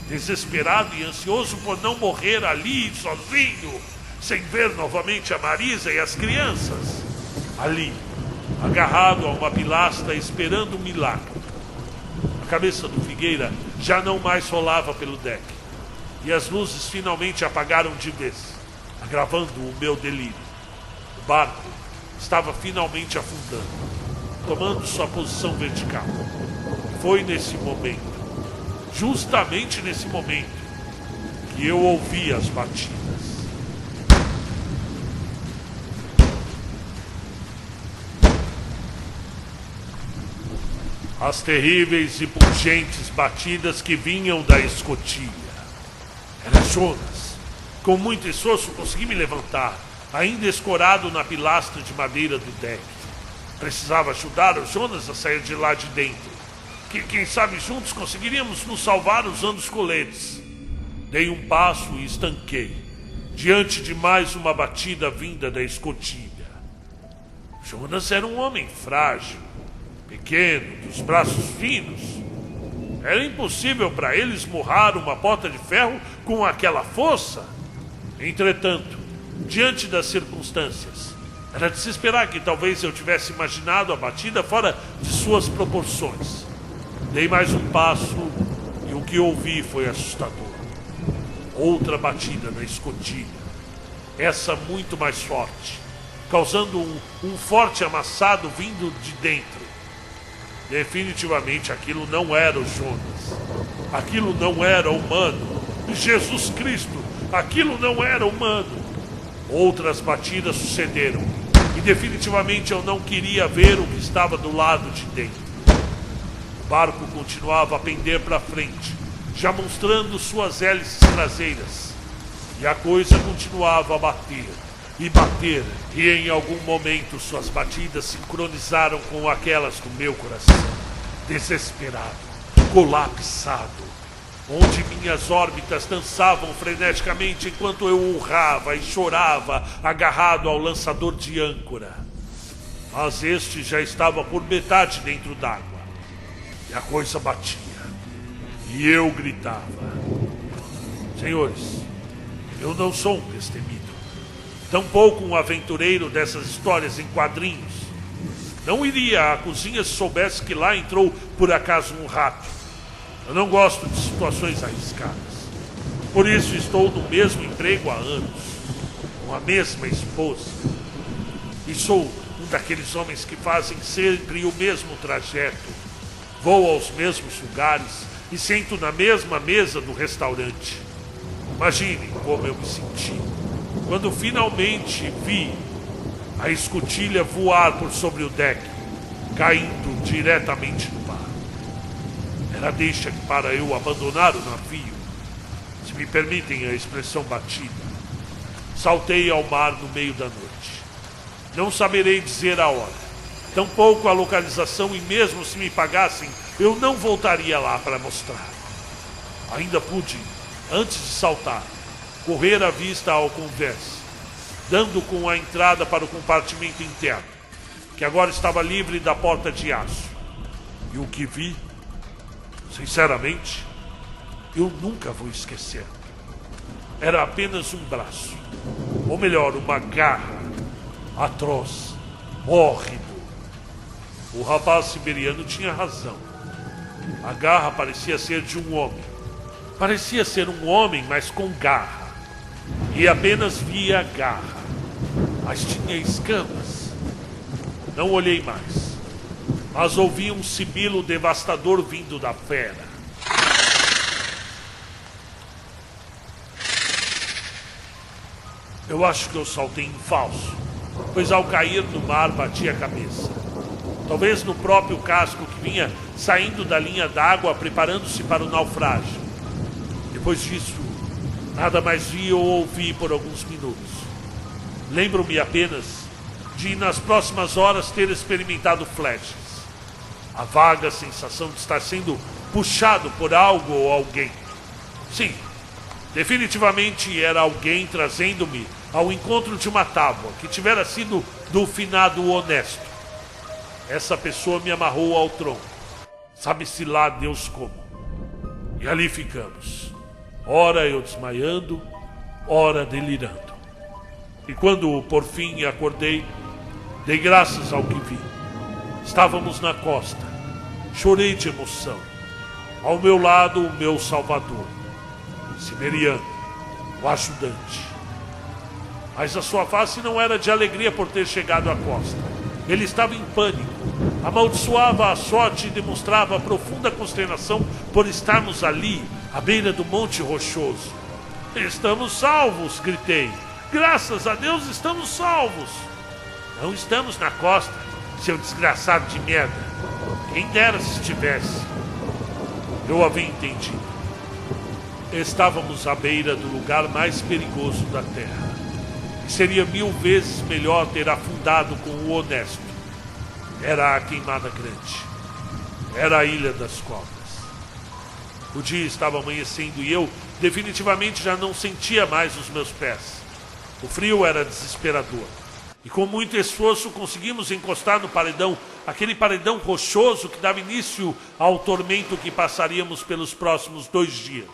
desesperado e ansioso por não morrer ali sozinho, sem ver novamente a Marisa e as crianças, ali, agarrado a uma pilastra esperando um milagre. A cabeça do Figueira já não mais rolava pelo deck, e as luzes finalmente apagaram de vez, agravando o meu delírio. O barco estava finalmente afundando, tomando sua posição vertical. Foi nesse momento, justamente nesse momento, que eu ouvi as batidas. As terríveis e pungentes batidas que vinham da escotilha. Era Jonas. Com muito esforço consegui me levantar, ainda escorado na pilastra de madeira do deck. Precisava ajudar o Jonas a sair de lá de dentro. Quem sabe juntos conseguiríamos nos salvar usando os coletes. Dei um passo e estanquei, diante de mais uma batida vinda da escotilha. Jonas era um homem frágil, pequeno, dos braços finos. Era impossível para ele esmurrar uma porta de ferro com aquela força. Entretanto, diante das circunstâncias, era de se esperar que talvez eu tivesse imaginado a batida fora de suas proporções. Dei mais um passo e o que ouvi foi assustador. Outra batida na escotilha, essa muito mais forte, causando um forte amassado vindo de dentro. Definitivamente aquilo não era o Jonas. Aquilo não era humano. Jesus Cristo, aquilo não era humano. Outras batidas sucederam e definitivamente eu não queria ver o que estava do lado de dentro. O barco continuava a pender para frente, já mostrando suas hélices traseiras. E a coisa continuava a bater e bater, e em algum momento suas batidas sincronizaram com aquelas do meu coração, desesperado, colapsado, onde minhas órbitas dançavam freneticamente enquanto eu urrava e chorava, agarrado ao lançador de âncora. Mas este já estava por metade dentro d'água, e a coisa batia, e eu gritava. Senhores, eu não sou um destemido, tampouco um aventureiro dessas histórias em quadrinhos. Não iria à cozinha se soubesse que lá entrou por acaso um rato. Eu não gosto de situações arriscadas. Por isso estou no mesmo emprego há anos, com a mesma esposa. E sou um daqueles homens que fazem sempre o mesmo trajeto. Vou aos mesmos lugares e sento na mesma mesa do restaurante. Imaginem como eu me senti quando finalmente vi a escotilha voar por sobre o deck, caindo diretamente no mar. Era deixa para eu abandonar o navio, se me permitem a expressão batida. Saltei ao mar no meio da noite. Não saberei dizer a hora, tampouco a localização, e mesmo se me pagassem, eu não voltaria lá para mostrar. Ainda pude, antes de saltar, correr a vista ao convés, dando com a entrada para o compartimento interno, que agora estava livre da porta de aço. E o que vi, sinceramente, eu nunca vou esquecer. Era apenas um braço, ou melhor, uma garra, atroz, hórrido. O rapaz siberiano tinha razão. A garra parecia ser de um homem. Parecia ser um homem, mas com garra. E apenas via a garra, mas tinha escamas. Não olhei mais, mas ouvi um sibilo devastador vindo da fera. Eu acho que eu saltei em falso, pois ao cair no mar bati a cabeça. Talvez no próprio casco que vinha saindo da linha d'água, preparando-se para o naufrágio. Depois disso, nada mais vi ou ouvi por alguns minutos. Lembro-me apenas de, nas próximas horas, ter experimentado flechas. A vaga sensação de estar sendo puxado por algo ou alguém. Sim, definitivamente era alguém trazendo-me ao encontro de uma tábua que tivera sido do finado honesto. Essa pessoa me amarrou ao tronco. Sabe-se lá Deus como. E ali ficamos. Ora eu desmaiando, ora delirando. E quando por fim acordei, dei graças ao que vi. Estávamos na costa. Chorei de emoção. Ao meu lado, o meu salvador, Siberiano, o ajudante. Mas a sua face não era de alegria por ter chegado à costa. Ele estava em pânico. Amaldiçoava a sorte e demonstrava profunda consternação por estarmos ali, à beira do Monte Rochoso. Estamos salvos, gritei. Graças a Deus estamos salvos. Não estamos na costa, seu desgraçado de merda. Quem dera se estivesse. Eu havia entendido. Estávamos à beira do lugar mais perigoso da Terra. E seria 1000 vezes melhor ter afundado com o honesto. Era a Queimada Grande. Era a Ilha das Cobras. O dia estava amanhecendo e eu definitivamente já não sentia mais os meus pés. O frio era desesperador. E com muito esforço conseguimos encostar no paredão, aquele paredão rochoso que dava início ao tormento que passaríamos pelos próximos 2 dias.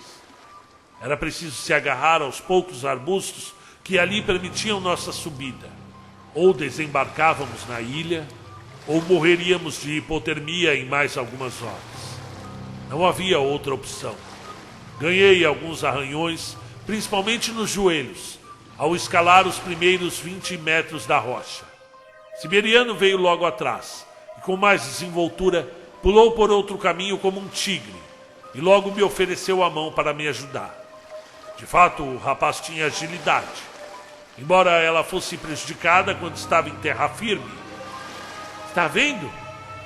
Era preciso se agarrar aos poucos arbustos que ali permitiam nossa subida. Ou desembarcávamos na ilha, ou morreríamos de hipotermia em mais algumas horas. Não havia outra opção. Ganhei alguns arranhões, principalmente nos joelhos, ao escalar os primeiros 20 metros da rocha. Siberiano veio logo atrás, e com mais desenvoltura, pulou por outro caminho como um tigre, e logo me ofereceu a mão para me ajudar. De fato, o rapaz tinha agilidade, embora ela fosse prejudicada quando estava em terra firme. Está vendo?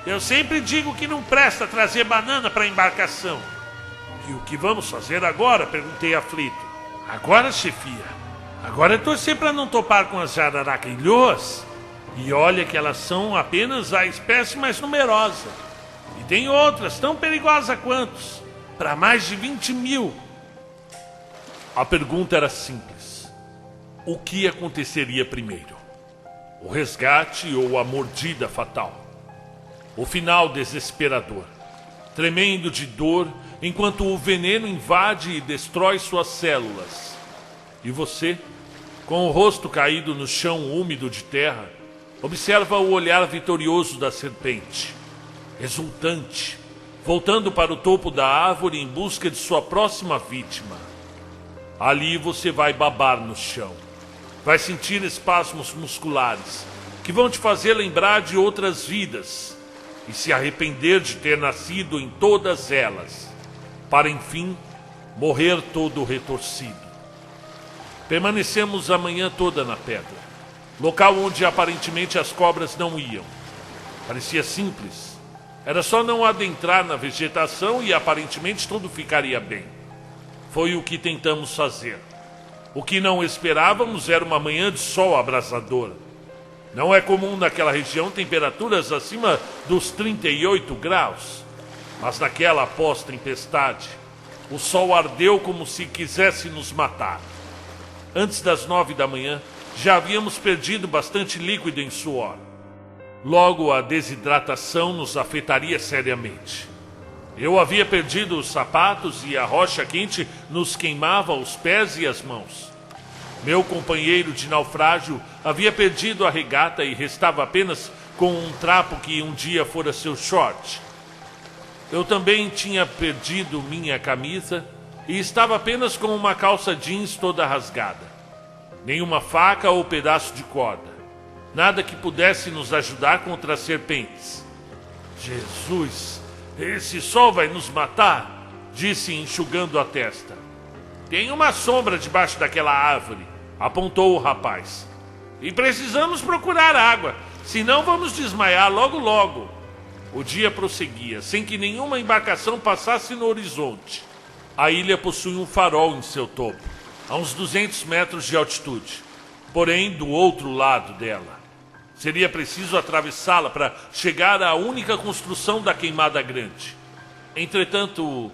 Eu sempre digo que não presta trazer banana para a embarcação. E o que vamos fazer agora? Perguntei aflito. Agora, chefia? Agora é torcer para não topar com as jararaquilhões. E olha que elas são apenas a espécie mais numerosa. E tem outras tão perigosas quanto, para mais de 20.000. A pergunta era simples. O que aconteceria primeiro? O resgate ou a mordida fatal? O final desesperador, tremendo de dor enquanto o veneno invade e destrói suas células. E você, com o rosto caído no chão úmido de terra, observa o olhar vitorioso da serpente, exultante, voltando para o topo da árvore em busca de sua próxima vítima. Ali você vai babar no chão. Vai sentir espasmos musculares que vão te fazer lembrar de outras vidas e se arrepender de ter nascido em todas elas, para enfim morrer todo retorcido. Permanecemos a manhã toda na pedra, local onde aparentemente as cobras não iam. Parecia simples. Era só não adentrar na vegetação e aparentemente tudo ficaria bem. Foi o que tentamos fazer. O que não esperávamos era uma manhã de sol abrasador. Não é comum naquela região temperaturas acima dos 38 graus. Mas naquela pós-tempestade, o sol ardeu como se quisesse nos matar. Antes das 9 da manhã, já havíamos perdido bastante líquido em suor. Logo, a desidratação nos afetaria seriamente. Eu havia perdido os sapatos e a rocha quente nos queimava os pés e as mãos. Meu companheiro de naufrágio havia perdido a regata e restava apenas com um trapo que um dia fora seu short. Eu também tinha perdido minha camisa e estava apenas com uma calça jeans toda rasgada. Nenhuma faca ou pedaço de corda. Nada que pudesse nos ajudar contra as serpentes. Jesus, esse sol vai nos matar, disse enxugando a testa. Tem uma sombra debaixo daquela árvore, apontou o rapaz. E precisamos procurar água, senão vamos desmaiar logo logo. O dia prosseguia, sem que nenhuma embarcação passasse no horizonte. A ilha possui um farol em seu topo, a uns 200 metros de altitude, porém do outro lado dela. Seria preciso atravessá-la para chegar à única construção da Queimada Grande. Entretanto,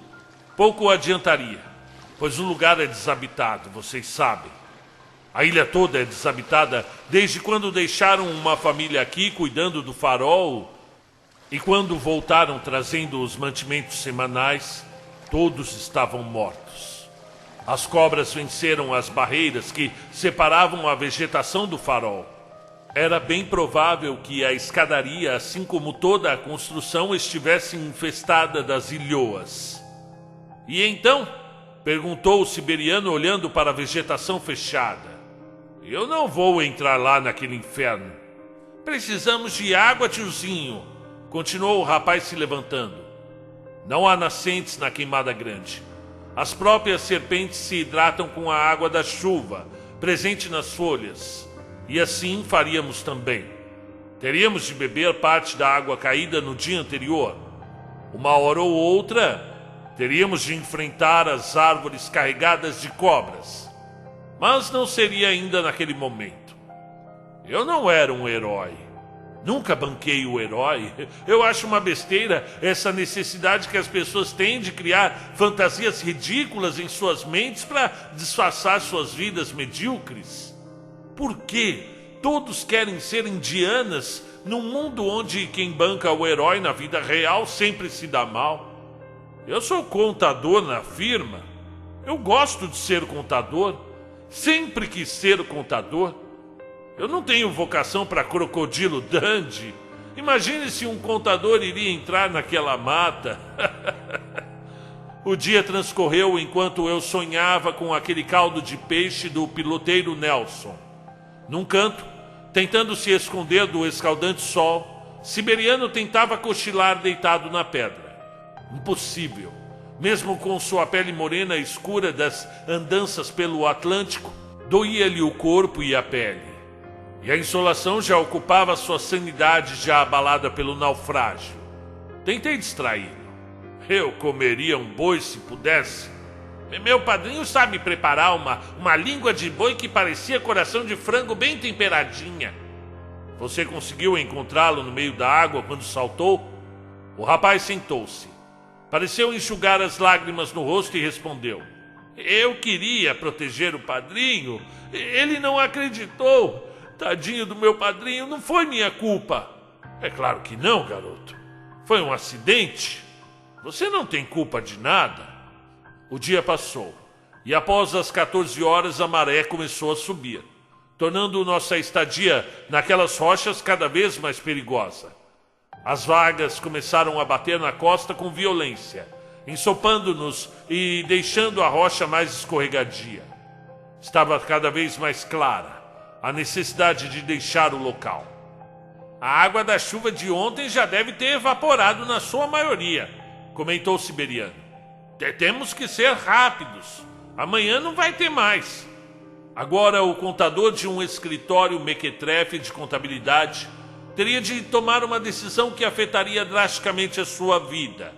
pouco adiantaria, pois o lugar é desabitado, vocês sabem. A ilha toda é desabitada desde quando deixaram uma família aqui cuidando do farol. E quando voltaram trazendo os mantimentos semanais, todos estavam mortos. As cobras venceram as barreiras que separavam a vegetação do farol. Era bem provável que a escadaria, assim como toda a construção, estivesse infestada das ilhoas. E então? Perguntou o siberiano olhando para a vegetação fechada. Eu não vou entrar lá naquele inferno. Precisamos de água, tiozinho. Continuou o rapaz se levantando. Não há nascentes na Queimada Grande. As próprias serpentes se hidratam com a água da chuva, presente nas folhas. E assim faríamos também. Teríamos de beber parte da água caída no dia anterior. Uma hora ou outra, teríamos de enfrentar as árvores carregadas de cobras. Mas não seria ainda naquele momento. Eu não era um herói. Nunca banquei o herói. Eu acho uma besteira essa necessidade que as pessoas têm de criar fantasias ridículas em suas mentes para disfarçar suas vidas medíocres. Por quê? Todos querem ser indianas num mundo onde quem banca o herói na vida real sempre se dá mal. Eu sou contador na firma. Eu gosto de ser contador. Sempre quis ser contador. Eu não tenho vocação para crocodilo Dundee. Imagine se um contador iria entrar naquela mata. O dia transcorreu enquanto eu sonhava com aquele caldo de peixe do piloteiro Nelson. Num canto, tentando se esconder do escaldante sol, Siberiano tentava cochilar deitado na pedra. Impossível. Mesmo com sua pele morena escura das andanças pelo Atlântico, doía-lhe o corpo e a pele. E a insolação já ocupava sua sanidade já abalada pelo naufrágio. Tentei distraí-lo. Eu comeria um boi se pudesse. Meu padrinho sabe preparar uma língua de boi que parecia coração de frango bem temperadinha. Você conseguiu encontrá-lo no meio da água quando saltou? O rapaz sentou-se. Pareceu enxugar as lágrimas no rosto e respondeu. Eu queria proteger o padrinho. Ele não acreditou. Tadinho do meu padrinho, não foi minha culpa. É claro que não, garoto. Foi um acidente. Você não tem culpa de nada. O dia passou. E após as 14 horas a maré começou a subir, tornando nossa estadia naquelas rochas cada vez mais perigosa. As vagas começaram a bater na costa com violência, ensopando-nos e deixando a rocha mais escorregadia. Estava cada vez mais clara a necessidade de deixar o local. A água da chuva de ontem já deve ter evaporado na sua maioria, comentou o siberiano. Temos que ser rápidos. Amanhã não vai ter mais. Agora o contador de um escritório mequetrefe de contabilidade teria de tomar uma decisão que afetaria drasticamente a sua vida.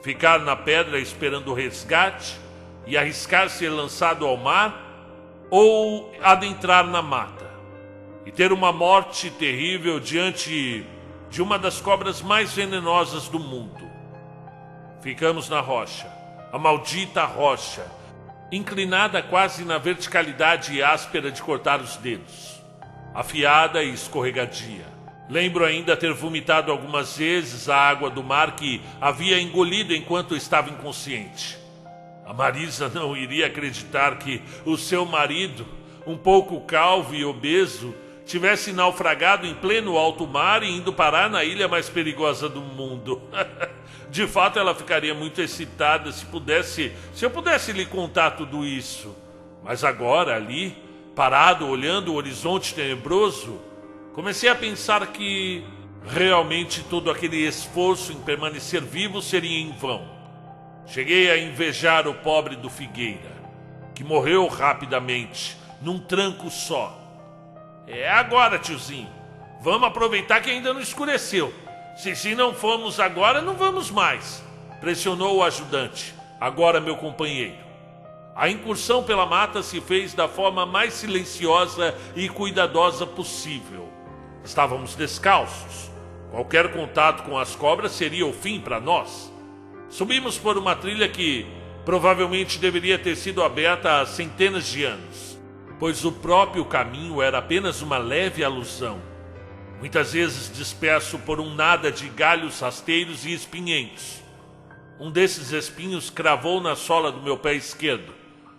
Ficar na pedra esperando o resgate e arriscar ser lançado ao mar, ou adentrar na mata e ter uma morte terrível diante de uma das cobras mais venenosas do mundo. Ficamos na rocha, a maldita rocha, inclinada quase na verticalidade áspera de cortar os dedos, afiada e escorregadia. Lembro ainda ter vomitado algumas vezes a água do mar que havia engolido enquanto estava inconsciente. A Marisa não iria acreditar que o seu marido, um pouco calvo e obeso, tivesse naufragado em pleno alto mar e indo parar na ilha mais perigosa do mundo. De fato, ela ficaria muito excitada se eu pudesse lhe contar tudo isso. Mas agora, ali, parado, olhando o horizonte tenebroso, comecei a pensar que realmente todo aquele esforço em permanecer vivo seria em vão. Cheguei a invejar o pobre do Figueira, que morreu rapidamente, num tranco só. É agora, tiozinho. Vamos aproveitar que ainda não escureceu. Se não formos agora, não vamos mais. Pressionou o ajudante, agora meu companheiro. A incursão pela mata se fez da forma mais silenciosa e cuidadosa possível, Estávamos descalços. Qualquer contato com as cobras seria o fim para nós. Subimos por uma trilha que provavelmente deveria ter sido aberta há centenas de anos, pois o próprio caminho era apenas uma leve alusão, muitas vezes disperso por um nada de galhos rasteiros e espinhentos. Um desses espinhos cravou na sola do meu pé esquerdo,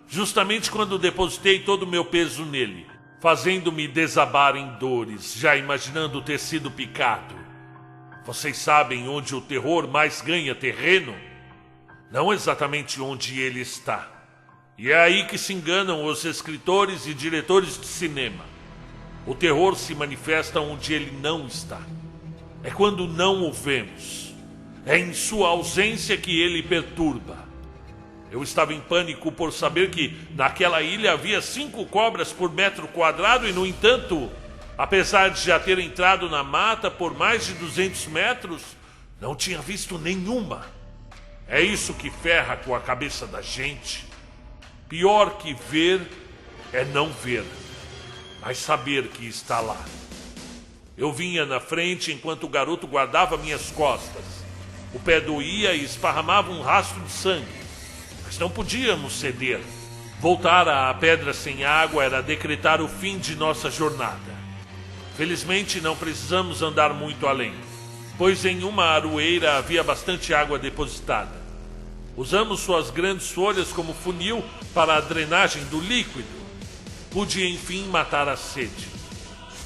justamente quando depositei todo o meu peso nele, fazendo-me desabar em dores, já imaginando ter sido picado. Vocês sabem onde o terror mais ganha terreno? Não exatamente onde ele está. E é aí que se enganam os escritores e diretores de cinema. O terror se manifesta onde ele não está. É quando não o vemos. É em sua ausência que ele perturba. Eu estava em pânico por saber que naquela ilha havia 5 cobras por metro quadrado e, no entanto, apesar de já ter entrado na mata por mais de 200 metros, não tinha visto nenhuma. É isso que ferra com a cabeça da gente. Pior que ver é não ver, mas saber que está lá. Eu vinha na frente enquanto o garoto guardava minhas costas. O pé doía e esparramava um rastro de sangue, mas não podíamos ceder. Voltar à pedra sem água era decretar o fim de nossa jornada. Felizmente não precisamos andar muito além, pois em uma aroeira havia bastante água depositada. Usamos suas grandes folhas como funil para a drenagem do líquido. Pude enfim matar a sede.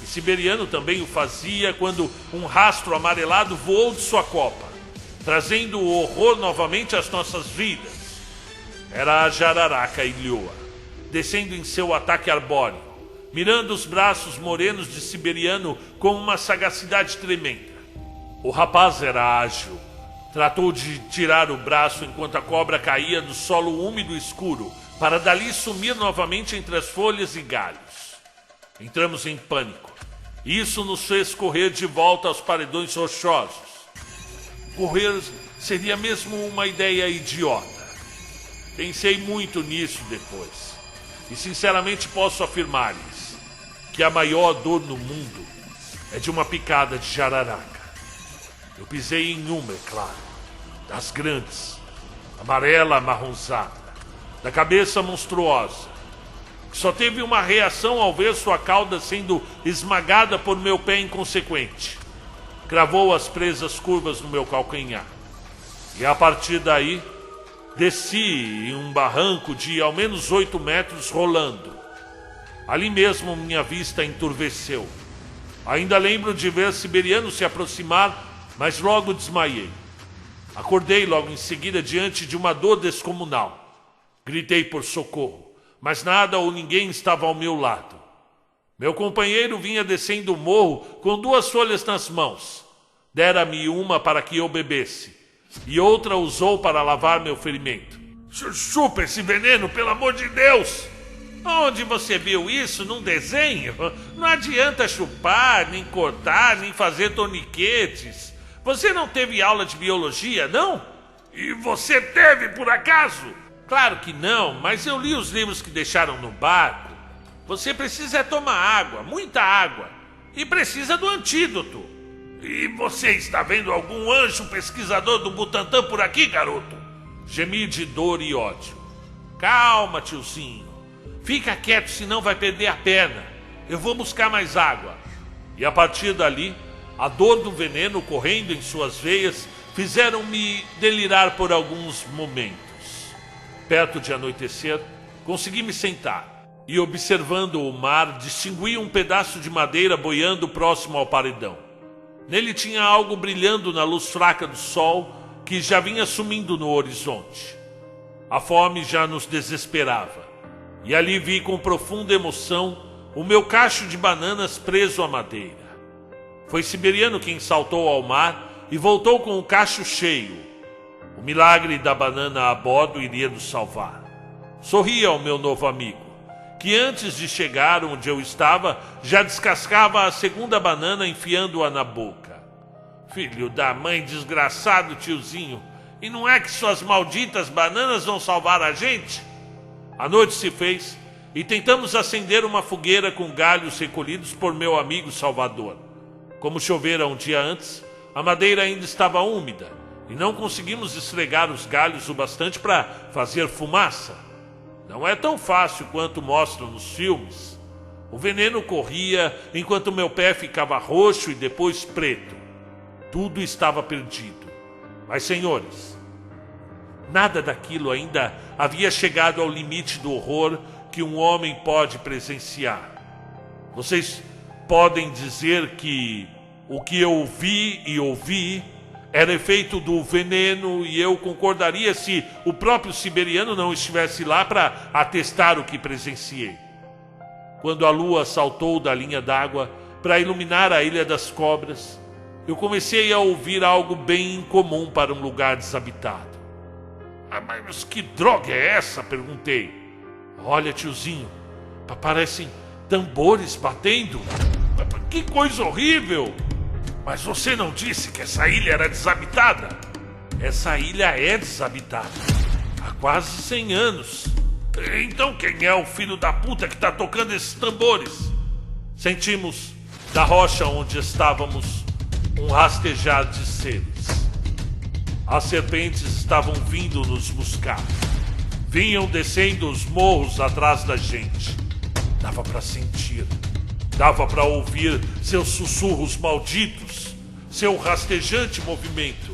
E Siberiano também o fazia quando um rastro amarelado voou de sua copa, trazendo o horror novamente às nossas vidas. Era a jararaca Ilhoa, descendo em seu ataque arbóreo, mirando os braços morenos de Siberiano com uma sagacidade tremenda. O rapaz era ágil. Tratou de tirar o braço enquanto a cobra caía do solo úmido e escuro, para dali sumir novamente entre as folhas e galhos. Entramos em pânico. Isso nos fez correr de volta aos paredões rochosos. Correr seria mesmo uma ideia idiota. Pensei muito nisso depois. E sinceramente posso afirmar-lhes que a maior dor no mundo é de uma picada de jararaca. Eu pisei em uma, é claro, das grandes, amarela amarronzada, da cabeça monstruosa, que só teve uma reação ao ver sua cauda sendo esmagada por meu pé inconsequente. Cravou as presas curvas no meu calcanhar. E a partir daí, desci em um barranco de ao menos 8 metros rolando. Ali mesmo minha vista enturveceu. Ainda lembro de ver Siberiano se aproximar, mas logo desmaiei. Acordei logo em seguida diante de uma dor descomunal. Gritei por socorro, mas nada ou ninguém estava ao meu lado. Meu companheiro vinha descendo o morro com 2 folhas nas mãos. Dera-me uma para que eu bebesse, e outra usou para lavar meu ferimento. Chupa esse veneno, pelo amor de Deus! Onde você viu isso? Num desenho? Não adianta chupar, nem cortar, nem fazer torniquetes. Você não teve aula de biologia, não? E você teve, por acaso? Claro que não, mas eu li os livros que deixaram no barco. Você precisa tomar água, muita água. E precisa do antídoto. E você está vendo algum anjo pesquisador do Butantã por aqui, garoto? Gemi de dor e ódio. Calma, tiozinho. Fica quieto, senão vai perder a perna. Eu vou buscar mais água. E a partir dali, a dor do veneno correndo em suas veias fizeram-me delirar por alguns momentos. Perto de anoitecer, consegui me sentar e, observando o mar, distingui um pedaço de madeira boiando próximo ao paredão. Nele tinha algo brilhando na luz fraca do sol que já vinha sumindo no horizonte. A fome já nos desesperava, e ali vi com profunda emoção o meu cacho de bananas preso à madeira. Foi Siberiano quem saltou ao mar e voltou com o cacho cheio. O milagre da banana a bordo iria nos salvar. Sorri ao meu novo amigo, que antes de chegar onde eu estava, já descascava a segunda banana enfiando-a na boca. Filho da mãe, desgraçado tiozinho, e não é que suas malditas bananas vão salvar a gente? A noite se fez e tentamos acender uma fogueira com galhos recolhidos por meu amigo Salvador. Como chovera um dia antes, a madeira ainda estava úmida e não conseguimos esfregar os galhos o bastante para fazer fumaça. Não é tão fácil quanto mostram nos filmes. O veneno corria enquanto meu pé ficava roxo e depois preto. Tudo estava perdido. Mas, senhores, nada daquilo ainda havia chegado ao limite do horror que um homem pode presenciar. Vocês podem dizer que o que eu vi e ouvi era efeito do veneno, e eu concordaria se o próprio siberiano não estivesse lá para atestar o que presenciei. Quando a lua saltou da linha d'água para iluminar a Ilha das Cobras, eu comecei a ouvir algo bem incomum para um lugar desabitado. Mas que droga é essa? Perguntei. Olha, tiozinho, parecem tambores batendo. Que coisa horrível! Mas você não disse que essa ilha era desabitada? Essa ilha é desabitada. Há quase 100 anos. Então quem é o filho da puta que tá tocando esses tambores? Sentimos da rocha onde estávamos um rastejar de seres. As serpentes estavam vindo nos buscar. Vinham descendo os morros atrás da gente. Dava para sentir. Dava para ouvir seus sussurros malditos, seu rastejante movimento.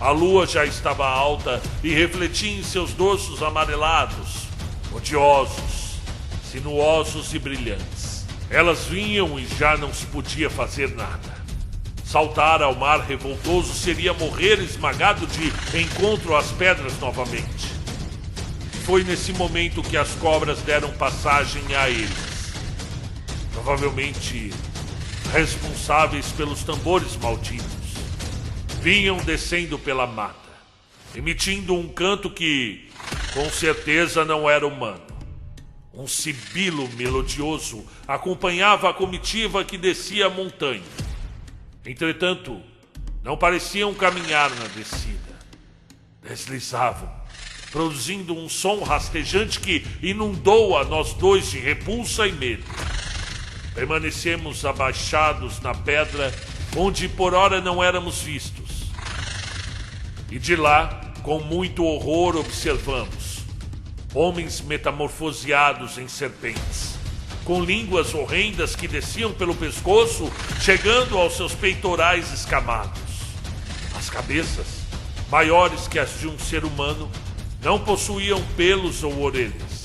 A lua já estava alta e refletia em seus dorsos amarelados, odiosos, sinuosos e brilhantes. Elas vinham e já não se podia fazer nada. Saltar ao mar revoltoso seria morrer esmagado de encontro às pedras novamente. Foi nesse momento que as cobras deram passagem a eles. Provavelmente responsáveis pelos tambores malditos. Vinham descendo pela mata, emitindo um canto que, com certeza, não era humano. Um sibilo melodioso acompanhava a comitiva que descia a montanha. Entretanto, não pareciam caminhar na descida. Deslizavam, produzindo um som rastejante que inundou a nós dois de repulsa e medo. Permanecemos abaixados na pedra onde por ora não éramos vistos. E de lá, com muito horror, observamos homens metamorfoseados em serpentes, com línguas horrendas que desciam pelo pescoço, chegando aos seus peitorais escamados. As cabeças, maiores que as de um ser humano, não possuíam pelos ou orelhas.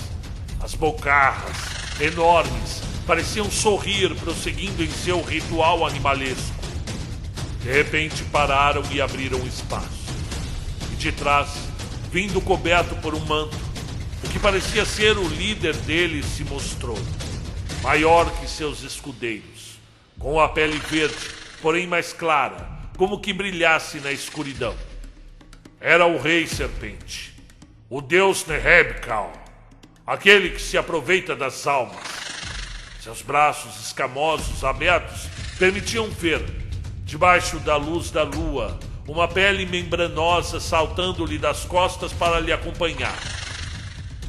As bocarras, enormes, pareciam sorrir, prosseguindo em seu ritual animalesco. De repente pararam e abriram espaço. E de trás, vindo coberto por um manto, o que parecia ser o líder deles se mostrou. Maior que seus escudeiros, com a pele verde, porém mais clara, como que brilhasse na escuridão. Era o Rei Serpente, o deus Nehebkal, aquele que se aproveita das almas. Seus braços escamosos abertos permitiam ver, debaixo da luz da lua, uma pele membranosa saltando-lhe das costas para lhe acompanhar.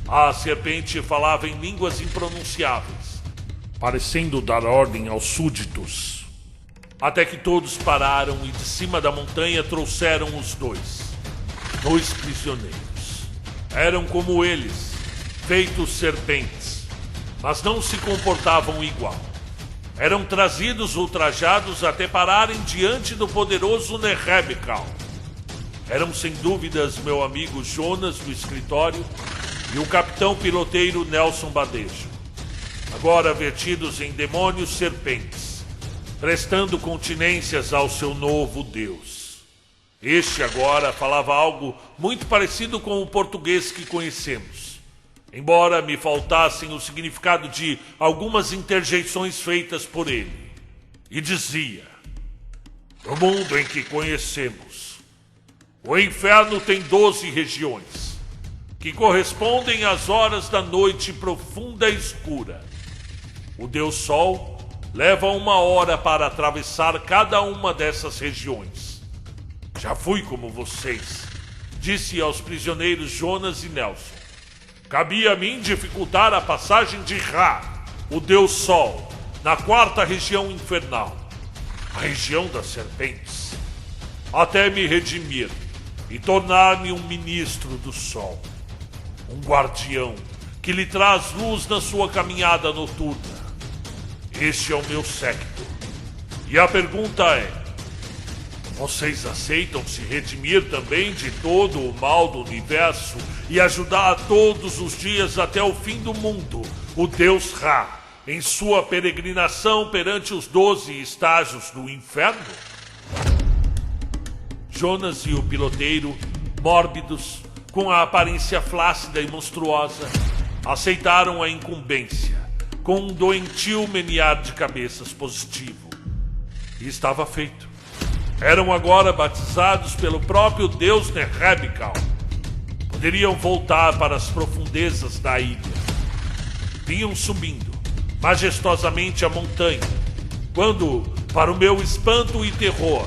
A serpente falava em línguas impronunciáveis, parecendo dar ordem aos súditos. Até que todos pararam e de cima da montanha trouxeram os dois prisioneiros. Eram como eles, feitos serpentes, mas não se comportavam igual. Eram trazidos ultrajados até pararem diante do poderoso Nehebkal. Eram sem dúvidas meu amigo Jonas do escritório e o capitão piloteiro Nelson Badejo, agora vertidos em demônios serpentes, prestando continências ao seu novo Deus. Este agora falava algo muito parecido com o português que conhecemos, embora me faltassem o significado de algumas interjeições feitas por ele. E dizia: no mundo em que conhecemos, o inferno tem 12 regiões, que correspondem às horas da noite profunda e escura. O Deus Sol leva 1 hora para atravessar cada uma dessas regiões. Já fui como vocês, disse aos prisioneiros Jonas e Nelson. Cabia a mim dificultar a passagem de Ra, o Deus Sol, na 4ª região infernal. a região das serpentes, até me redimir e tornar-me um ministro do sol, um guardião que lhe traz luz na sua caminhada noturna. Este é o meu séquito. E a pergunta é: vocês aceitam se redimir também de todo o mal do universo e ajudar todos os dias até o fim do mundo o Deus Ra em sua peregrinação perante os 12 estágios do inferno? Jonas e o piloteiro, mórbidos, com a aparência flácida e monstruosa, aceitaram a incumbência com um doentio menear de cabeças positivo. E estava feito. Eram agora batizados pelo próprio deus Nehebical. Poderiam voltar para as profundezas da ilha. Vinham subindo majestosamente a montanha, quando, para o meu espanto e terror,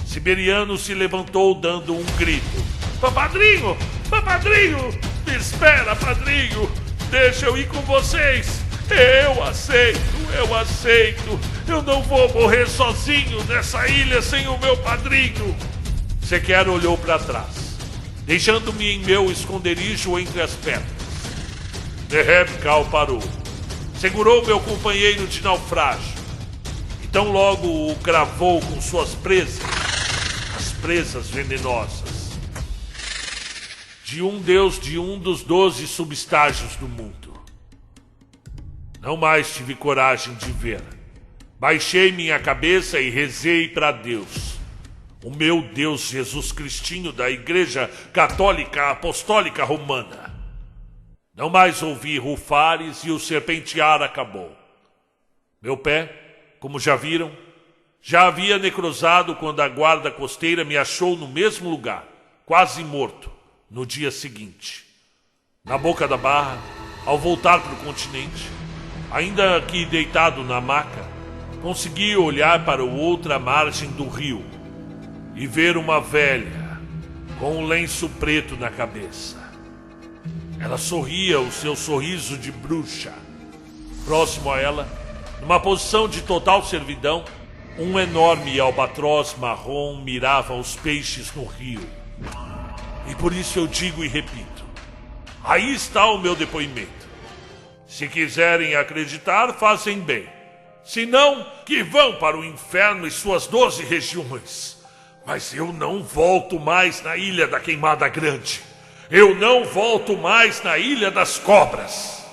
Siberiano se levantou dando um grito. Padrinho! Padrinho! Me espera, padrinho! Deixa eu ir com vocês! Eu aceito! Eu não vou morrer sozinho nessa ilha sem o meu padrinho! Sequer olhou para trás, deixando-me em meu esconderijo entre as pedras. Nehebical parou, segurou meu companheiro de naufrágio, e tão logo o cravou com suas presas, as presas venenosas, de um deus de um dos 12 subestágios do mundo. Não mais tive coragem de ver. Baixei minha cabeça e rezei para Deus, o meu Deus Jesus Cristinho da Igreja Católica Apostólica Romana. Não mais ouvi rufares e o serpentear acabou. Meu pé, como já viram, já havia necrosado quando a guarda costeira me achou no mesmo lugar, quase morto, no dia seguinte. Na boca da barra, ao voltar para o continente, ainda que deitado na maca, consegui olhar para outra margem do rio e ver uma velha com um lenço preto na cabeça. Ela sorria o seu sorriso de bruxa. Próximo a ela, numa posição de total servidão, um enorme albatroz marrom mirava os peixes no rio. E por isso eu digo e repito, aí está o meu depoimento. Se quiserem acreditar, fazem bem. Se não, que vão para o inferno e suas 12 regiões. Mas eu não volto mais na Ilha da Queimada Grande. Eu não volto mais na Ilha das Cobras.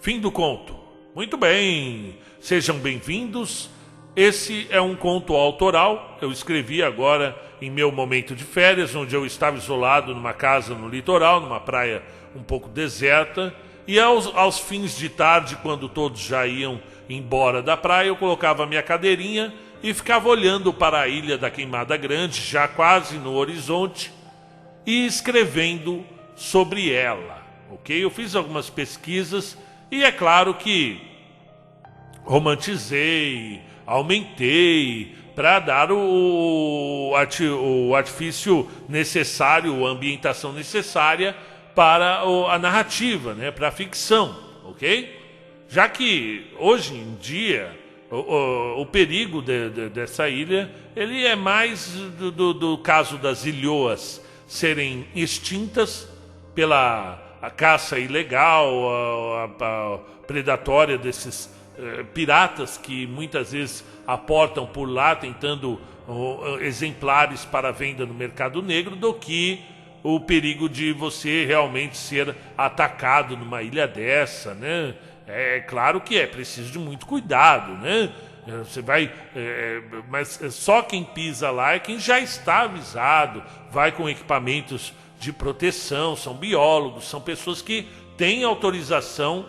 Fim do conto. Muito bem, sejam bem-vindos. Esse é um conto autoral. Eu escrevi agora em meu momento de férias, onde eu estava isolado numa casa no litoral, numa praia um pouco deserta. E aos fins de tarde, quando todos já iam embora da praia, eu colocava a minha cadeirinha e ficava olhando para a Ilha da Queimada Grande, já quase no horizonte, e escrevendo sobre ela, ok? Eu fiz algumas pesquisas e é claro que romantizei, aumentei, para dar o artifício necessário, a ambientação necessária para a narrativa, né, para a ficção, ok? Já que hoje em dia o perigo dessa ilha ele é mais do caso das ilhoas serem extintas pela a caça ilegal, a predatória desses piratas que muitas vezes aportam por lá tentando exemplares para venda no mercado negro, do que o perigo de você realmente ser atacado numa ilha dessa, né? É claro que é preciso de muito cuidado, né? Você vai, mas só quem pisa lá é quem já está avisado, vai com equipamentos de proteção, são biólogos, são pessoas que têm autorização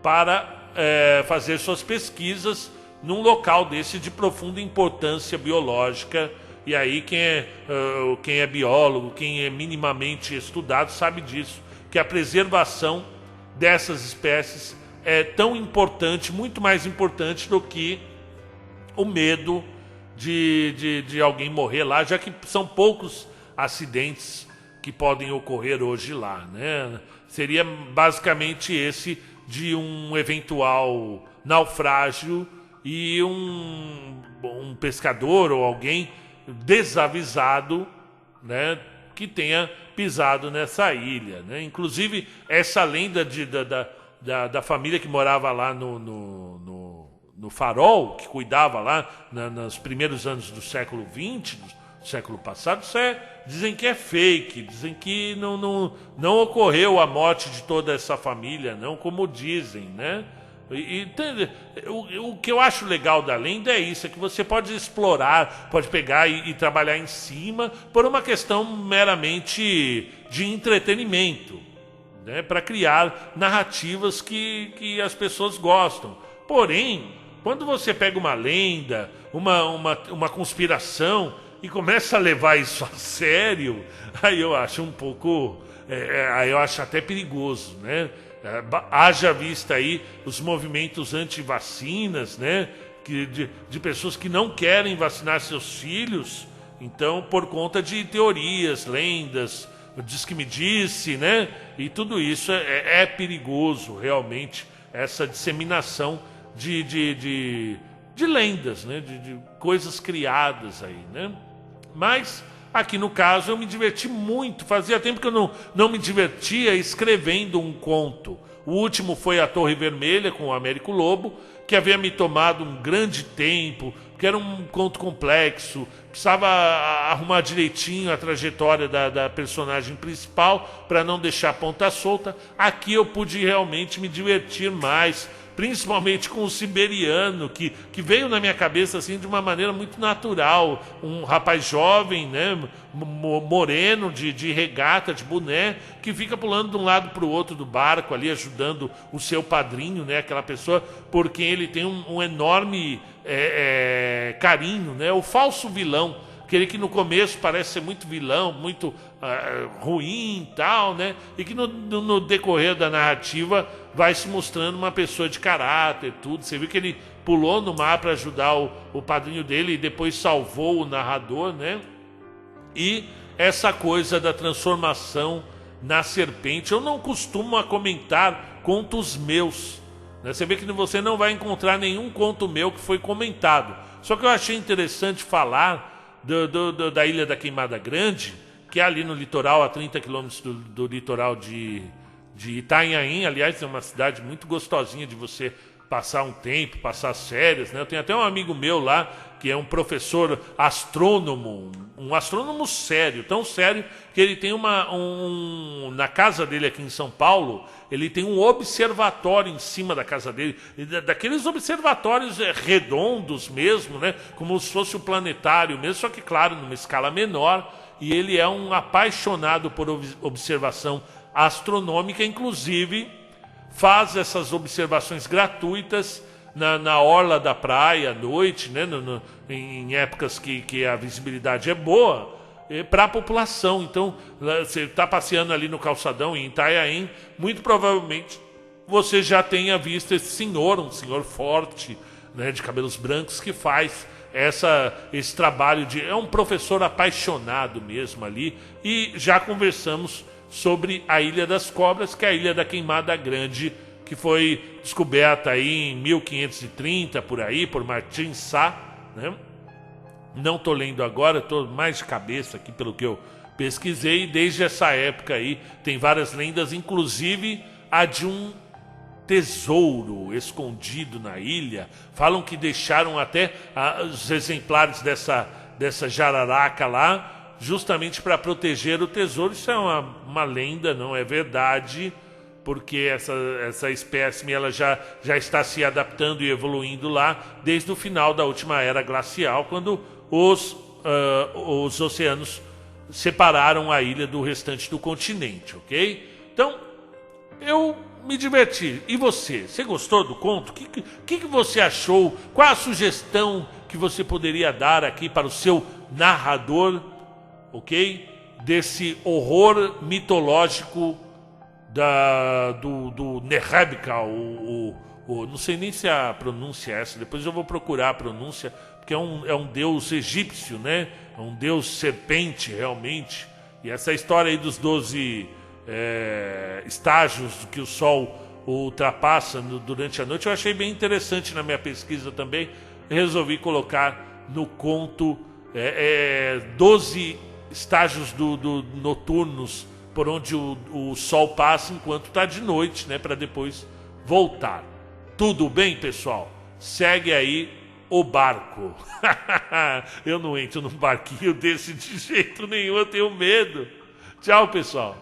para fazer suas pesquisas num local desse de profunda importância biológica. E aí quem é biólogo, quem é minimamente estudado sabe disso, que a preservação dessas espécies é tão importante, muito mais importante do que o medo de alguém morrer lá, já que são poucos acidentes que podem ocorrer hoje lá, né? seria basicamente esse de um eventual naufrágio e um pescador ou alguém desavisado, né, que tenha pisado nessa ilha, né? Inclusive, essa lenda da família que morava lá no Farol, que cuidava lá nos primeiros anos do século XX, do século passado, dizem que é fake, dizem que não ocorreu a morte de toda essa família, não, como dizem, né? O que eu acho legal da lenda é isso, é que você pode explorar, pode pegar e trabalhar em cima por uma questão meramente de entretenimento, né, para criar narrativas que as pessoas gostam. Porém, quando você pega uma lenda, uma conspiração e começa a levar isso a sério, aí eu acho um pouco, aí eu acho até perigoso, né? Haja vista aí os movimentos anti-vacinas, né? De pessoas que não querem vacinar seus filhos, então, por conta de teorias, lendas, diz que me disse, né? E tudo isso é perigoso, realmente, essa disseminação de lendas, né? De coisas criadas aí, né? Mas aqui no caso eu me diverti muito. Fazia tempo que eu não me divertia escrevendo um conto. O último foi A Torre Vermelha, com o Américo Lobo, que havia me tomado um grande tempo, que era um conto complexo, precisava arrumar direitinho a trajetória da personagem principal para não deixar a ponta solta. Aqui eu pude realmente me divertir mais, principalmente com o siberiano, que veio na minha cabeça assim de uma maneira muito natural. Um rapaz jovem, né, moreno, de regata, de boné, que fica pulando de um lado para o outro do barco ali, ajudando o seu padrinho, né, aquela pessoa por quem ele tem um enorme carinho, né, o falso vilão, aquele que no começo parece ser muito vilão, muito ruim e tal, né? E que no decorrer da narrativa vai se mostrando uma pessoa de caráter, tudo. Você viu que ele pulou no mar para ajudar o padrinho dele e depois salvou o narrador, né? E essa coisa da transformação na serpente, eu não costumo comentar contos meus, né? Você vê que você não vai encontrar nenhum conto meu que foi comentado. Só que eu achei interessante falar da Ilha da Queimada Grande, que é ali no litoral, a 30 quilômetros do litoral de Itanhaém. Aliás, é uma cidade muito gostosinha de você passar um tempo, passar férias, né? Eu tenho até um amigo meu lá, que é um professor astrônomo, um astrônomo sério, tão sério que ele tem na casa dele aqui em São Paulo, ele tem um observatório em cima da casa dele, daqueles observatórios redondos mesmo, né? Como se fosse o planetário mesmo, só que, claro, numa escala menor. E ele é um apaixonado por observação astronômica, inclusive faz essas observações gratuitas na orla da praia à noite, né? Em épocas que a visibilidade é boa, para a população. Então, você está passeando ali no calçadão em Itanhaém, muito provavelmente você já tenha visto esse senhor, um senhor forte, né, de cabelos brancos, que faz esse trabalho é um professor apaixonado mesmo ali. E já conversamos sobre a Ilha das Cobras, que é a Ilha da Queimada Grande, que foi descoberta aí em 1530 por aí por Martin Sá, né? Não estou lendo agora, estou mais de cabeça aqui pelo que eu pesquisei. Desde essa época aí tem várias lendas, inclusive a de um tesouro escondido na ilha. Falam que deixaram até os exemplares dessa jararaca lá, justamente para proteger o tesouro. Isso é uma lenda, não é verdade, porque essa espécime ela já está se adaptando e evoluindo lá desde o final da última era glacial, quando os oceanos separaram a ilha do restante do continente, ok? Então, eu me diverti. E você? Você gostou do conto? O que você achou? Qual a sugestão que você poderia dar aqui para o seu narrador, ok? Desse horror mitológico do Nerebka, não sei nem se a pronúncia é essa, depois eu vou procurar a pronúncia, porque é um deus egípcio, né? É um deus serpente, realmente. E essa história aí dos 12 estágios que o Sol ultrapassa durante a noite. Eu achei bem interessante na minha pesquisa também. Resolvi colocar no conto 12 estágios noturnos por onde o Sol passa enquanto está de noite, né, para depois voltar. Tudo bem, pessoal? Segue aí o barco. Eu não entro num barquinho desse de jeito nenhum, eu tenho medo. Tchau, pessoal.